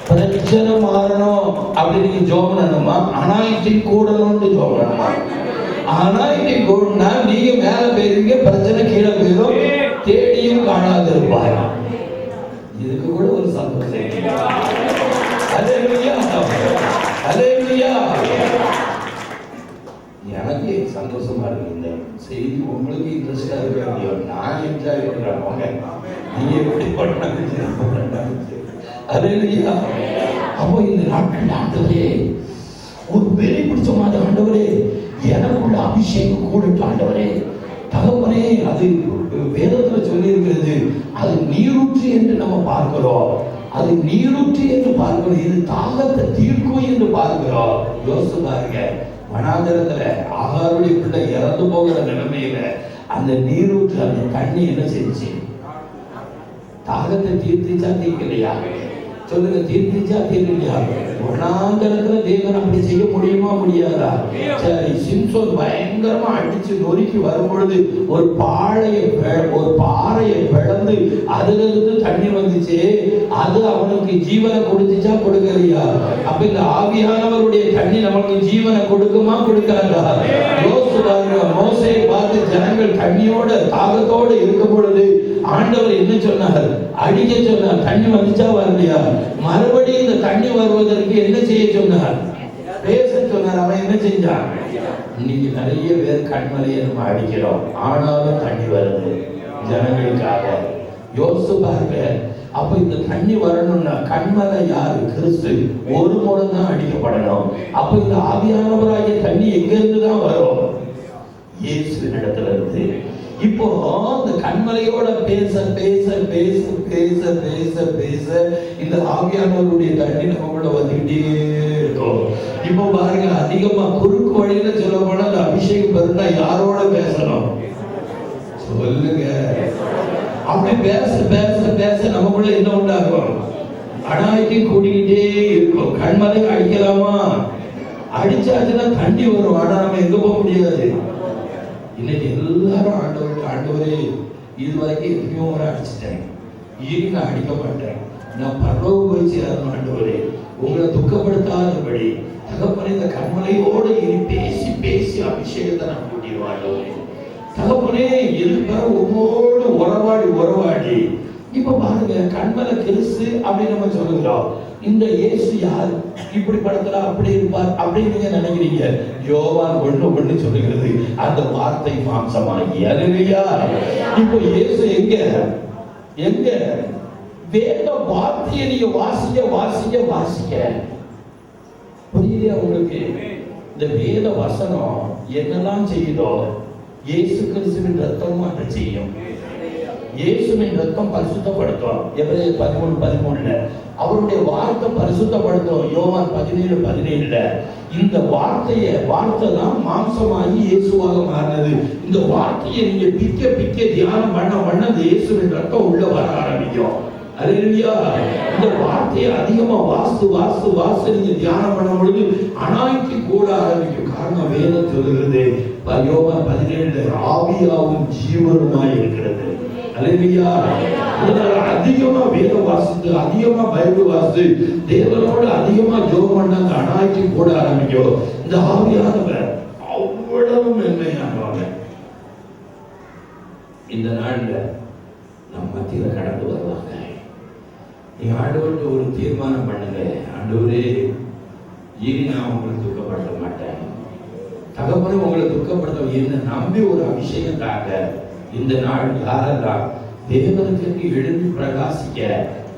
பிரச்சனை மாறணும் அப்படி நீங்க ஜோம் பண்ணணுமா, அனாயிட்டி கூடணும்னு ஜோம் பண்ணணுமா? அனாயிட்டி கூடனா நீங்க மேல போயிருவீங்க, பிரச்சனை கீழே போயிடும், தேடியும் காணாது இருப்பாங்க. இதுக்கு கூட ஒரு சந்தோஷம். அல்லேலூயா, அல்லேலூயா. எனக்கு சந்தோஷமா இருக்கு இந்த செய்தி. உங்களுக்கு இன்ட்ரெஸ்டா இருக்கு, நான் என்ஜாய் பண்றேன். போங்க, நீங்க எப்படி பண்ணாங்க. அல்லேலூயா. அப்போ இந்த நாட்கள் ஆண்டவரே ஒரு வெறி பிடிச்ச மாதிரி, ஆண்டவரே எனக்குள்ள அபிஷேகம் கூடட்டு ஆண்டவரே. தகப்பனே, அது வேதத்துல சொல்லி இருக்கிறது, அது நீரூற்று என்று நம்ம பார்க்கிறோம், அது நீரூற்று என்று பார்க்கிறோம், இது தாகத்தை தீர்க்கும் என்று பார்க்கிறோம். யோசிச்சு பாருங்க, வனாந்தரத்துல ஆகாருடைய பிள்ளை இறந்து போகிற நிலைமையில அந்த நீரூற்று, அந்த தண்ணி என்ன செஞ்சு தாகத்தை தீர்த்திச்சா தீர்க்கலையா? சொல்லுங்க, தீர்த்திச்சா தீர்க்கலையா? வனாந்தரத்துல தேவன் அப்படி செய்ய முடியுமா, முடியாதா? சரி, சிம்சோன் பயங்கரமா அடிச்சு நொறுக்கி வரும்பொழுது ஒரு பாறையை பிளந்து அதுல இருந்து தண்ணி வந்துச்சு. அது அவனுக்கு ஜீவனை கொடுத்துச்சா, கொடுக்கலையா? அப்ப இந்த ஆவியானவருடைய தண்ணி நமக்கு ஜீவனை கொடுக்குமா, கொடுக்காதா? யோசிச்சு பாருங்க, மோசேயை பார்த்து ஜனங்கள் தண்ணியோட தாகத்தோட இருக்கும் பொழுது ஆண்டவர் என்ன சொன்னார்? அடிக்க சொன்னார். தண்ணி வந்துச்சா, வரலையா? மறுபடியும் இந்த தண்ணி வருவதற்கு என்ன செய்ய சொன்னார்? பேச சொன்னார். அவன் என்ன செஞ்சான்? இன்னைக்கு நிறைய பேர் கண்மலையை நம்ம அடிக்கிறோம், ஆனாலும் தண்ணி வருது ஜனங்களுக்காக. யோசிச்சு பாருங்க. அப்ப இந்த தண்ணி வரணும்னா கண்மலை யாரு? கிறிஸ்து. ஒரு முறை தான் அடிக்கப்படணும். அப்ப இந்த ஆவியானவராகிய தண்ணி எங்க இருந்து தான் வரும்? இயேசுவின் இடத்துல இருந்து. இப்போ இந்த கண்மலையோட பேச பேச பேச பேச பேச பேச இந்த ஆவியானவருடைய தண்ணி நமக்குள்ள வந்துகிட்டே இருக்கும். இப்போ பாருங்க, அதிகமா குறுக்கு வழியில சொல்ல போனா அந்த அபிஷேகம் பெருண்டா யாரோட பேசணும் சொல்லுங்க. அப்படி பேச பேச பேச நமக்குள்ள என்ன உண்டாகும்? அனாயிட்டி கூடிக்கிட்டே இருக்கும். கண்மலை அடிக்கலாமா? அடிச்சாச்சுன்னா தண்ணி வரும், ஆனா நம்ம எங்க போக முடியாது. இன்னைக்கு எல்லாரும் ஆண்டவரே இதுவரைக்கும் எத்தனையோ முறை அடிச்சுட்டேன், இனி நான் அடிக்க மாட்டேன், நான் பரலோகம் போய் சேரணும் ஆண்டவரே, உங்களை துக்கப்படுத்தாதபடி தகப்பனே இந்த கண்மலையோடு இனி பேசி பேசி அபிஷேகத்தை நான் கூட்டிடுவேன் ஆண்டவரே. தகப்பனே எதிர்பார உங்களோடு உறவாடி. இப்ப பாருங்க, கண்மலை கிறிஸ்து அப்படின்னு நம்ம சொல்லுகிறோம். இந்த இயேசு யார்? இப்படி படத்துல அப்படி இருப்பார் அப்படின்னு நீங்க நினைக்கிறீங்க. யோவான் 1:1 சொல்லுகிறது, அந்த வார்த்தை மாம்சமாகி. அல்லேலூயா. இப்போ இயேசு எங்க வேத வார்த்தையை நீங்க வாசிக்க புரியலையா உங்களுக்கு? இந்த வேத வசனம் என்னெல்லாம் செய்யுதோ இயேசு கிறிஸ்துவின் ரத்தமும் அதை செய்யும். இயேசுவின் ரத்தம் பரிசுத்தப்படுத்தும். எபிரேயர் 13:13 அவருடைய வார்த்தை பரிசுத்தப்படுத்தும். யோவான் 17:17 இந்த வார்த்தை தான் மாம்சமாகி இயேசுவாக மாறினது. இந்த வார்த்தையை நீங்க பிக்க தியானம் பண்ண இந்த இயேசுவின் ரத்தம் உள்ள வர ஆரம்பிக்கும். அல்லேலூயா. இந்த வார்த்தையை அதிகமா வாஸ்து நீங்க தியானம் பண்ணும் பொழுது அனாயிட்டி கூட ஆரம்பிக்கும். காரணம் வேதம் சொல்லுகிறது, யோவான் 17 ஆவியாவும் ஜீவனுமாய் இருக்கிறது. அல்லேலூயா. அதிகமா வேதம் வாசித்து, அதிகமா பைபிள் வாசித்து, தேவனோடு அதிகமா ஜெபம் பண்ண அந்த அனாயிட்டி கூட ஆரம்பிக்கும். இந்த ஆவியானவர் அவ்வளவு மென்மையானவர். இந்த நாள்ல நம்ம மத்தியில கடந்து வருவாங்க. நீங்க ஆண்டவர்கிட்ட ஒரு தீர்மானம் பண்ணுங்க, ஆண்டவரே இனி நான் உங்களை துக்கப்படுத்த மாட்டேன். தகப்பனே உங்களை துக்கப்படுத்த என்ன நம்பி ஒரு அபிஷேகம் தாங்க. இந்த நாள் யாரெல்லாம் தேவனுக்கு எழுந்து பிரகாசிக்க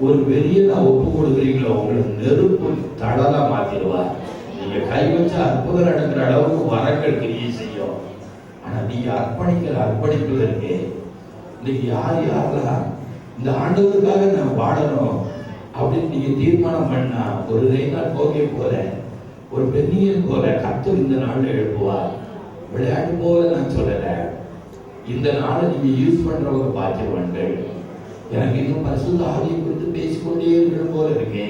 ஒரு பெரிய நான் ஒப்பு கொடுக்குறீங்களோ உங்களை நெருப்பு தடலா மாத்திடுவார். நீங்க கை வச்ச அற்புதம் நடக்கிற அளவுக்கு வரங்கள் கிரியை செய்யும். ஆனா நீங்க அர்ப்பணிக்கிற அர்ப்பணிப்புல இருக்கு. இன்னைக்கு யாரெல்லாம் இந்த ஆண்டவருக்காக நான் வாழணும் அப்படின்னு நீங்க தீர்மானம் பண்ணா, ஒரு ரெய்னாட் கோகே போல, ஒரு பெண்ணியன் போல கர்த்தர் இந்த நாள்ல எழுப்புவார். விளையாட்டு போல நான் சொல்லல. இந்த நாளை நீங்க யூஸ் பண்றவங்க பாக்கியவான்கள். எனக்கு இன்னும் பரிசுத்த ஆவியை குறித்து பேசிக்கொண்டே இருக்கணும் போல இருக்கு.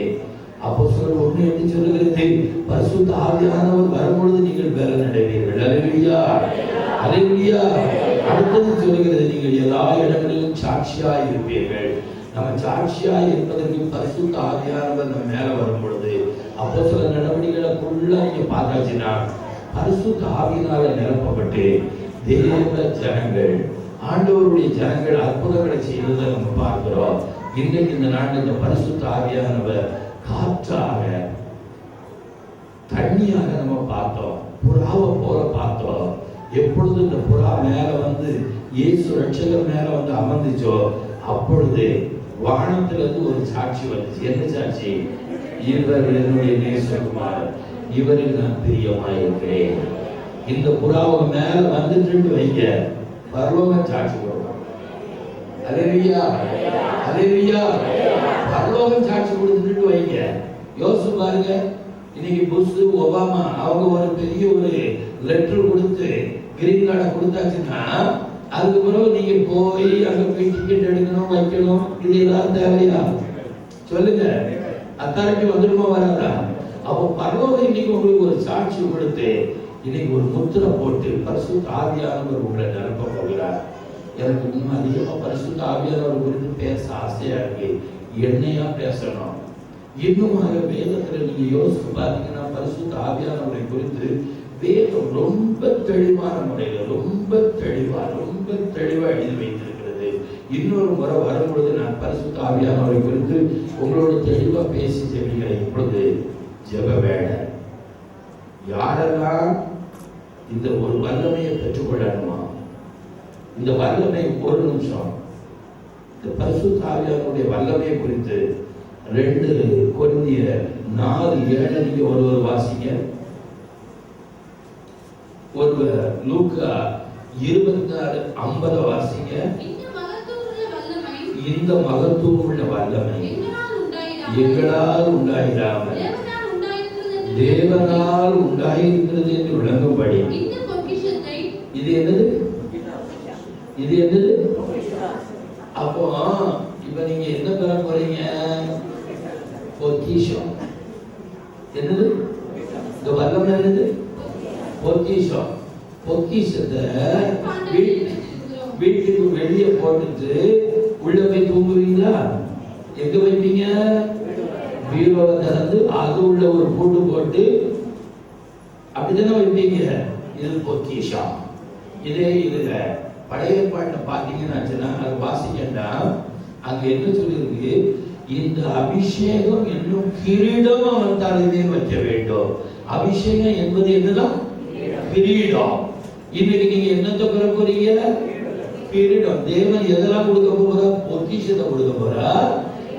அப்போஸ்தலர் 1:8 சொல்லுகிறது, பரிசுத்த ஆவியானவர் வரும்பொழுது நீங்கள் பலன் அடைவீர்கள். அல்லேலூயா, அல்லேலூயா. அடுத்தது சொல்லுகிறது, நீங்கள் எல்லா இடங்களிலும் சாட்சியாய் இருப்பீர்கள். நம்ம சாட்சியாய் இருப்பதற்கு பரிசுத்த ஆவியானவர் நம்ம மேல வரும் பொழுது, அப்போஸ்தலர் நடவடிக்கைகளை ஃபுல்லா நீங்க பார்த்தாச்சுன்னா பரிசுத்த ஆவியினால நிரப்பப்பட்டு தேவ ஜனங்கள், ஆண்டவருடைய ஜனங்கள் அற்புதங்களை செய்வதை நம்ம பார்க்கிறோம். இன்றைக்கு இந்த நாட்டில் இந்த பரிசுத்த ஆவியானவர் காற்றாக, தண்ணியாக நம்ம பார்த்தோம், புறாவை போல பார்த்தோம். எப்பொழுது இந்த புறா மேல வந்து இயேசு ரட்சகர் மேல வந்து அமர்ந்துச்சோ, அப்பொழுது வானத்திலிருந்து ஒரு சாட்சி வந்துச்சு. என்ன சாட்சி? இவர் என்னுடைய நேசகுமாரன், இவரில் நான் பிரியமாய் இருக்கிறேன். இந்த புறாவை மேல வந்துட்டு வைங்க, பரலோகம் சாட்சி கொடுக்கும். அல்லேலூயா, அல்லேலூயா. பரலோகம் சாட்சி கொடுத்துட்டு வைங்க. யோசிச்சு பாருங்க, இன்னைக்கு புஷ், ஒபாமா அவங்க ஒரு பெரிய ஒரு லெட்டர் கொடுத்து கிரீன் கார்டை கொடுத்தாச்சுன்னா, அதுக்கு பிறகு நீங்க போய் அங்க போய் டிக்கெட் எடுக்கணும், வைக்கணும், இது எல்லாம் தேவையா? சொல்லுங்க, அத்தாரிட்டி வந்துடுமா வராதா? அப்போ பரலோகம் இன்னைக்கு உங்களுக்கு ஒரு சாட்சி கொடுத்து, இன்னைக்கு ஒரு முத்திரை போட்டு பரிசுத்த ஆவியானவர் உங்களை நிரப்ப போகிறார். எனக்கு இன்னும் அதிகமா பரிசுத்த ஆவியானவர் குறித்து பேச ஆசையா இருக்கு. என்னையா பேசணும். இன்னும் வேதத்துல நீங்க யோசிச்சு பாத்தீங்கன்னா, பரிசுத்த ஆவியானவரை குறித்து வேதம் ரொம்ப தெளிவான முறையில ரொம்ப தெளிவா எழுதி வைத்திருக்கிறது. இன்னொரு முறை வரும்பொழுது நான் பரிசுத்த ஆவியானவரை குறித்து உங்களோட தெளிவா பேசி ஜெபிக்கிறேன். இப்பொழுது ஜெப வேளை. யாரெல்லாம் இந்த ஒரு வல்லமையை பெற்றுக்கொள்ளணுமா? இந்த வல்லமை, ஒரு நிமிஷம், இந்த பரிசுத்த ஆவியானவருடைய வல்லமையை குறித்து 2 கொரிந்தியர் 4:7 நீங்க ஒருவர் வாசிங்க. ஒருவர் லூக்கா 24:50 வாசிங்க. இந்த மகத்துவமுள்ள வல்லமை எங்களால் உண்டாயிராமல் தேவனால் உண்டாயிருக்கிறது என்று விளங்கும்படி. இது என்னது? இது என்னது? அப்போ இப்ப நீங்க என்ன பெற போறீங்க? பொக்கிஷம். என்னது? இந்த வல்லமை என்னது? பொக்கிஷம். பொக்கிஷத்தை வீட்டுக்கு வெளியே போட்டுட்டு உள்ள போய் தூங்குவீங்களா? எங்க வைப்பீங்க? பீரோவை திறந்து அது உள்ள ஒரு பூட்டு போட்டு அப்படித்தானே வைப்பீங்க. இது பொக்கிஷம். இதே இதுல பழைய ஏற்பாட்டுல பாத்தீங்கன்னா அது வாசிக்கண்டா, அங்க என்ன சொல்லிருக்கு? இந்த அபிஷேகம் என்னும் கிரீடம் அவன் தலையிலே வைக்க வேண்டும். அபிஷேகம் என்பது என்னதான்? கிரீடம். இன்னைக்கு நீங்க என்னத்தை பெற போறீங்க? கிரீடம். தேவன் எதெல்லாம் கொடுக்க போறா? பொக்கிஷத்தை கொடுக்க போறா,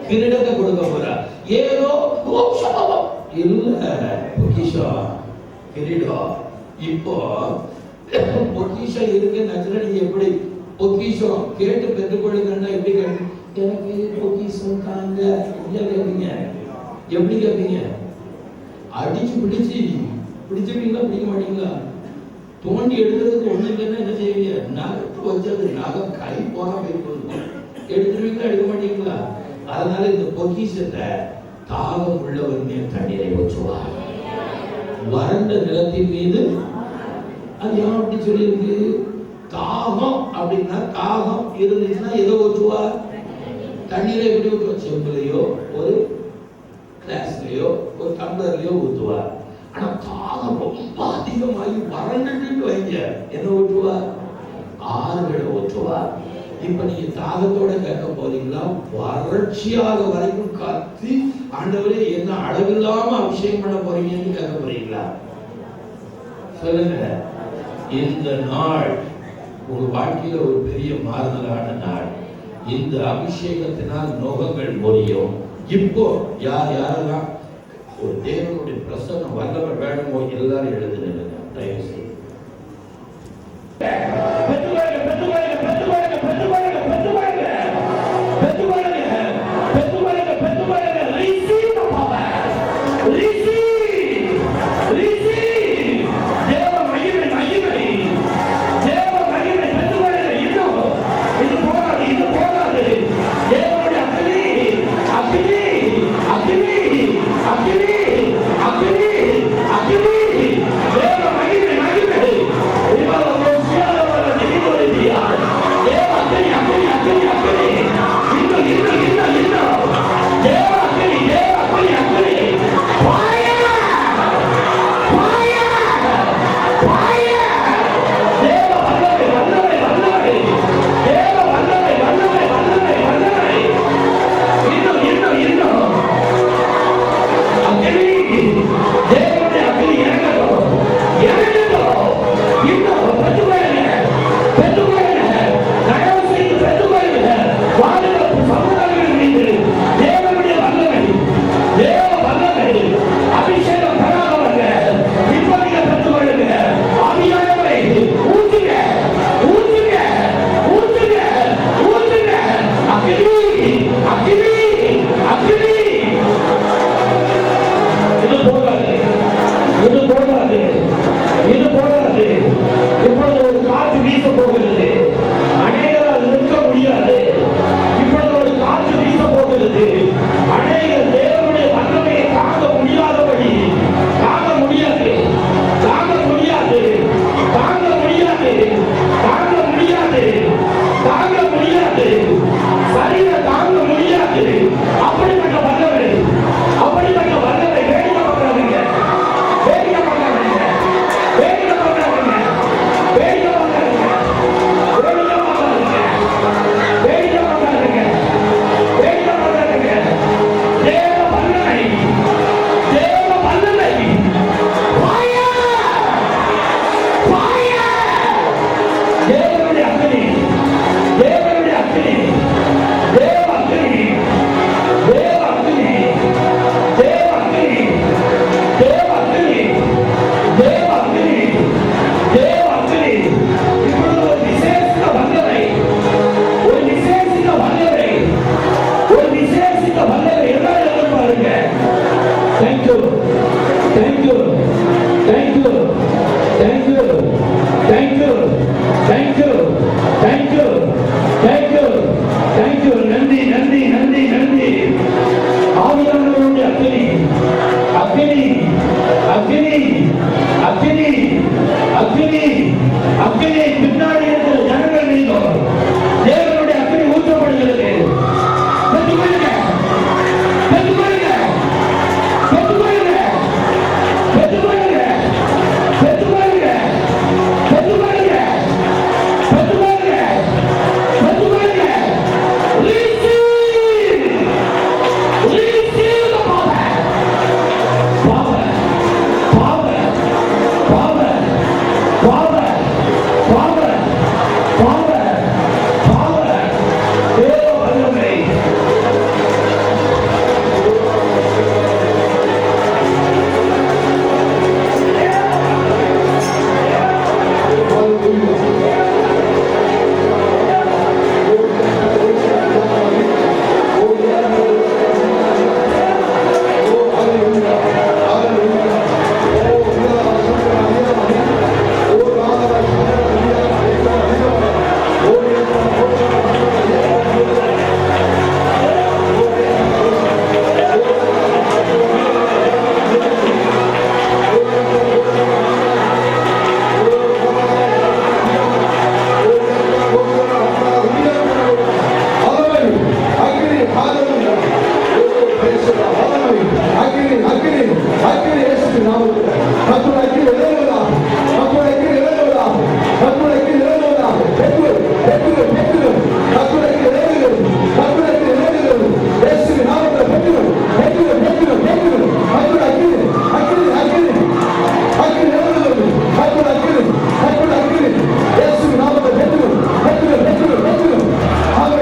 கிரீடத்தை கொடுக்க போறா. ஏதோ இல்ல, பொக்கிஷம், கிரீடம். இப்போ பொக்கிஷம் இருக்குன்னு நீங்க எப்படி பொக்கிஷம் கேட்டு பெற்றுக்கொள்ளுங்கன்னா எப்படி கேட்டு, எனக்கு பொக்கிஷம் தாங்க கேட்பீங்க? எப்படி கேட்பீங்க? அடிச்சு பிடிச்சிருவீங்களா? பிடிக்க மாட்டீங்களா? தோண்டி எடுக்கிறதுக்கு ஒண்ணு இல்லைன்னா என்ன செய்வீங்க? நகத்து வச்சது நகம் கை போனா எடுத்துருவீங்களா? எடுக்க மாட்டீங்களா? அதனால இந்த பொக்கிஷத்தை தாகம் உள்ளவர் மேல் தண்ணீரை ஊற்றுவார், வறண்ட நிலத்தின் மீது. அது ஏன் அப்படி சொல்லியிருக்கு? தாகம் அப்படின்னா, தாகம் இருந்துச்சுன்னா எதை ஊற்றுவார்? தண்ணீரை எப்படி ஊற்றுவார்? செம்புலையோ ஒரு கிளாஸ்லயோ ஒரு டம்ளர்லயோ ஊற்றுவார். ஆனா தாகம் ரொம்ப அதிகமாகி வறண்டுட்டு வைங்க, என்ன ஊற்றுவார்? ஆறுகளை ஊற்றுவார். இப்ப நீங்க தாகத்தோட கேட்க போறீங்களா? வறட்சியாக வரைக்கும் காத்து ஆண்டவரே என்ன அளவில்லாம அபிஷேகம் பண்ண போறீங்கன்னு கேட்க போறீங்களா? சொல்லுங்க. இந்த நாள் உங்க வாழ்க்கையில ஒரு பெரிய மாறுதலான நாள். இந்த அபிஷேகத்தினால் நோகங்கள் முறியும். இப்போ யாரெல்லாம் ஒரு தேவனுடைய பிரசன்னம் வல்லமை வேணுமோ எல்லாரும் எழுந்து நில்லுங்க தயவு செய்து.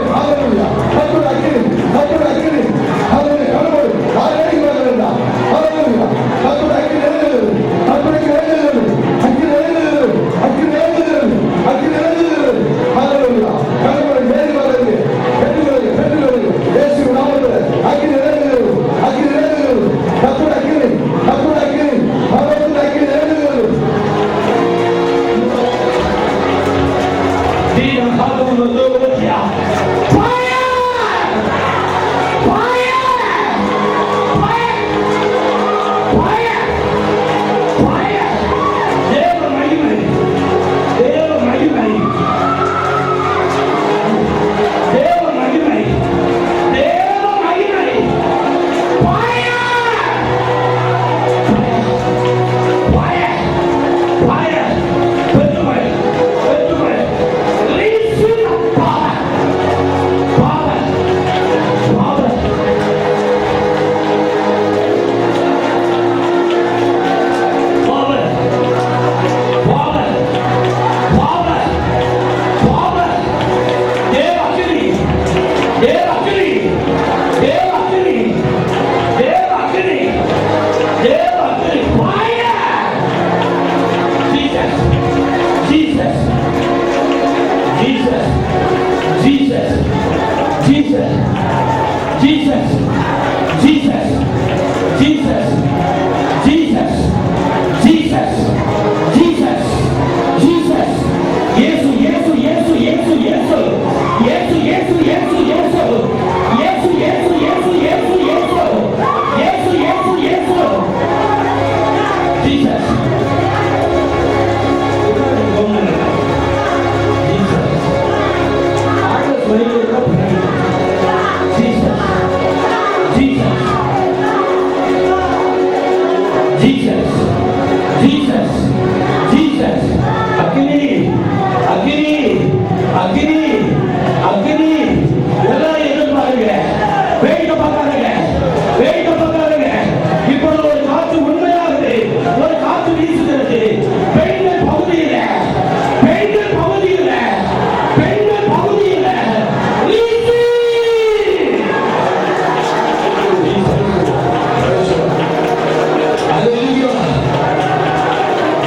Hallelujah.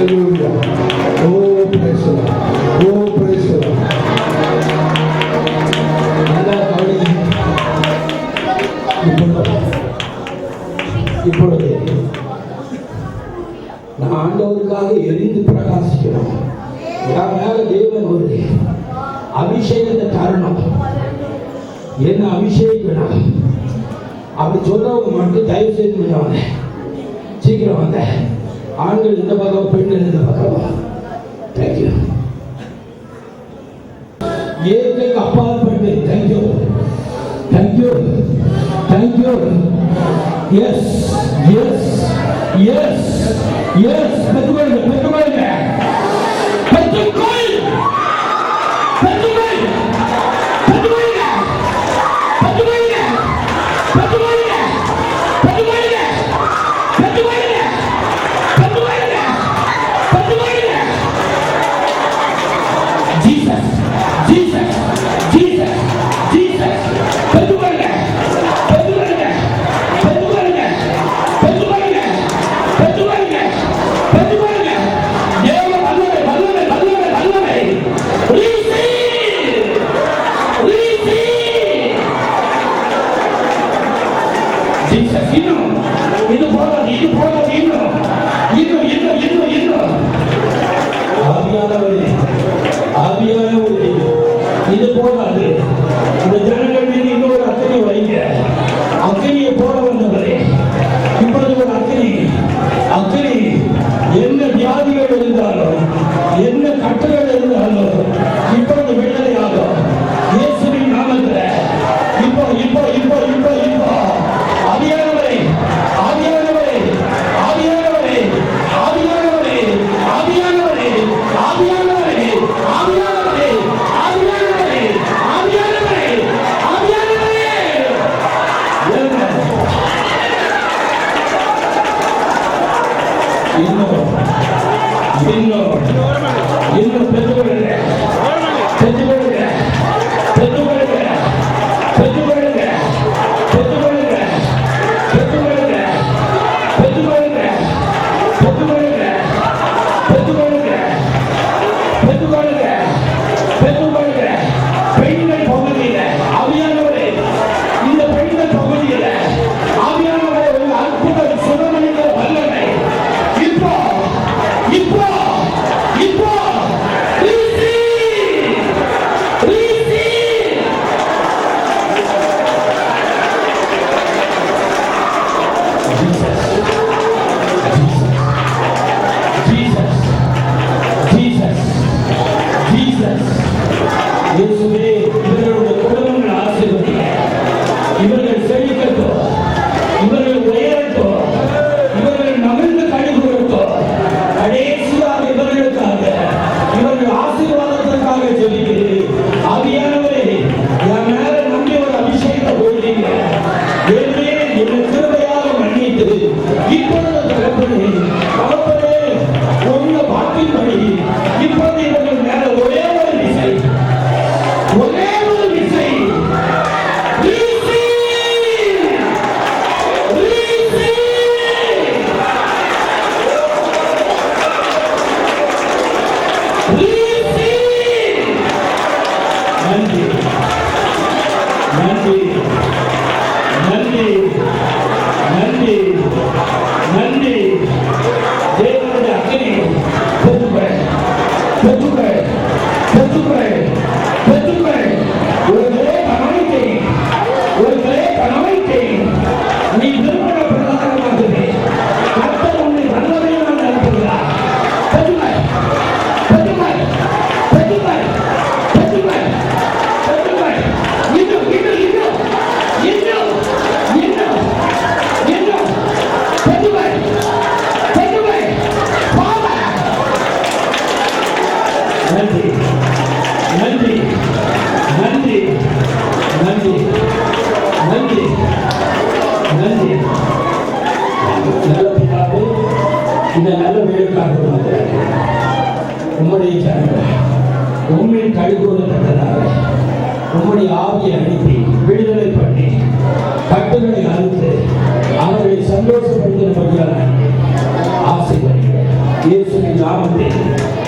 Hallelujah. Oh, praise the Lord. Oh, praise the Lord. இப்பொழுது நான் ஆண்டவருக்காக எரிந்து பிரகாசிக்கிறோம். என் மேல தேவன் ஒரு அபிஷேகத்தை தரணும், என்ன அபிஷேகம் அப்படி சொல்றவங்க மட்டும் தயவு செய்து வாங்க, சீக்கிரம் வாங்க. ஆண்கள் இந்த பக்கம், பெண்கள் இந்த பக்கம். தேங்க்யூ. ஏற்க அப்பாற்பட்டு thank you, thank you, thank you. Yes yes yes yes. பெற்றுக்கொள்ளுங்க, பெற்றுக்கொள்ளுங்க, பெற்றுக்கொள், பெற்றுக்கொள், பெற்றுக்கொள்ளுங்க, பெற்றுக்கொள்ளுங்க, பெற்றுக்கொள்ளுங்க, பெற்றுக்கொள்ளுங்க, பெற்றுக்கொள்ளுங்க, பெற்றுக்கொள்ளுங்க, பெற்றுக்கொள்ளுங்க. Jesus, Jesus, Jesus, Jesus. பெற்றுக்கொள்ளுங்க, பெற்றுக்கொள்ளுங்க, பெற்றுக்கொள்ளுங்க, பெற்றுக்கொள்ளுங்க, பெற்றுக்கொள்ளுங்க, பெற்றுக்கொள்ளுங்க. தேவ வல்லமை, வல்லமை, வல்லமை, வல்லமை. Receive, receive. ஜீசஸ். இன்னும் இது போதாது, இது போதாது, இன்னும் இன்னும் இன்னும் இன்னும் இன்னும். ஆவியானவரே, ஆவியானவரே, இது போதாது. இந்த ஜனங்கள் மீது இன்னொரு அக்கறை வைங்க. அக்கறையை போட வந்தவரே, இப்பொழுது ஒரு அக்கறை, அக்கறை. என்ன வியாதிகள் இருந்தாலும், என்ன கட்டுகள் இருந்தாலும் இப்பொழுது விடுதலையாகும் இயேசுவின் நாமத்தில். இப்போ இப்போ இப்போ இப்போ இப்போ ஆவியானவரே, ஆவியானவரே, ஆவியானவரே, ஆவியானவரே, ஆவியானவரே, ஆவியானவரே, ஆவியானவரே, ஆவியானவரே, ஆவியானவரே, ஆவியானவரே. இன்னும் இன்னும் இன்னும் பெற்றுக்கொள்ளுங்க, பெற்றுக்கொள்ளுங்க, பெற்றுக்கொள்ளுங்க, பெற்றுக்கொள்ளுங்க, பெற்றுக்கொள்ளுங்க, பெற்றுக்கொள்ளுங்க, பெற்றுக்கொள்ளுங்க, பெற்றுக்கொள்ளுங்க, பெற்றுக்கொள்ளுங்க, பெற்றுக்கொள்ளுங்க, பெற்றுக்கொள்ளுங்க. பெண்கள் பகுதியில் ஆவியானவரே, இந்த பெண்கள் பகுதியில் ஆவியானவரே ஒரு அற்புத சுகமளிக்கிற வல்லமை இப்போ இப்போ இப்போ. receive, receive. Jesus, Jesus, Jesus, Jesus. இயேசுவே, இவர்களுடைய குடும்பங்கள் ஆசீர்வதிங்க. இவர்கள் செழிக்கட்டும், இவர்கள் உயரட்டும், இவர்கள் மகிழ்ந்து கழிவுறட்டும். கடைசியாக இவர்களுக்காக, இவர்கள் ஆசீர்வாதத்திற்காக ஜெபிக்கிறேன். ஆவியானவரே, என் மேல நம்பி ஒரு அபிஷேகத்தை போடுறீங்க. தேவனே, என்னை கிருபையாக மன்னித்து இப்பொழுது தகப்பனே, தகப்பனே, உங்க வாக்கின்படி இப்பொழுது இவர்கள் மேல ஒரே ஒரு விசை, ஒரே ஒரு விசை. Receive, receive. நன்றி, நன்றி, நன்றி, நன்றி, நன்றி. தேவனுடைய அக்கினி பெற்றுக்கொள், பெற்றுக்கொள், பெற்றுக்கொள், பெற்றுக்கொள். ஒரு கிரேட் anointing, ஒரு கிரேட் anointing. நீ விரும்பின பிரகாரமாகவே கர்த்தர் உன்னை வல்லமையாக நடத்துகிறார். பெற்றுக்கொள், பெற்றுக்கொள், பெற்றுக்கொள், பெற்றுக்கொள், பெற்றுக்கொள். இன்னும் இன்னும் இன்னும் இன்னும் இன்னும் இன்னும் பெற்றுக்கொள், பெற்றுக்கொள். Father. நன்றி, நன்றி, நன்றி, நன்றி, நன்றி, நன்றி. நல்ல பிதாவே, இந்த நல்ல வேலைக்காக உம்முடைய ஜனங்கள் உண்மையில் கழிவுறப்பட்டதாக உம்முடைய ஆவியை அனுப்பி விடுதலை பண்ணி கட்டுகளை அறுத்து அவர்களை சந்தோஷப்படுத்தின ஆசைப்படுகிறேன். இயேசுவின் நாமத்தில்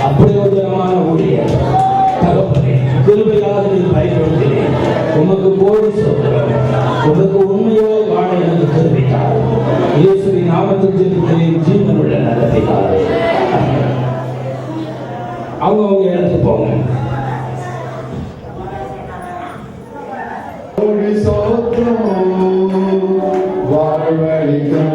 அப்படியோதமான ஊழியர் தகப்பனே கிருபையாக நீ பயன்படுத்தினேன். உமக்கு கோடி சோதரம். உமக்கு உண்மையாய் வாழ எனக்கு தெரிவித்தார். இயேசுவின் நாமத்தில் ஜெபிக்கிறேன் ஜீவனுள்ள நல்ல பிதாவே. அவங்க இடத்துக்கு போங்க. வாழ்வழிக்கும்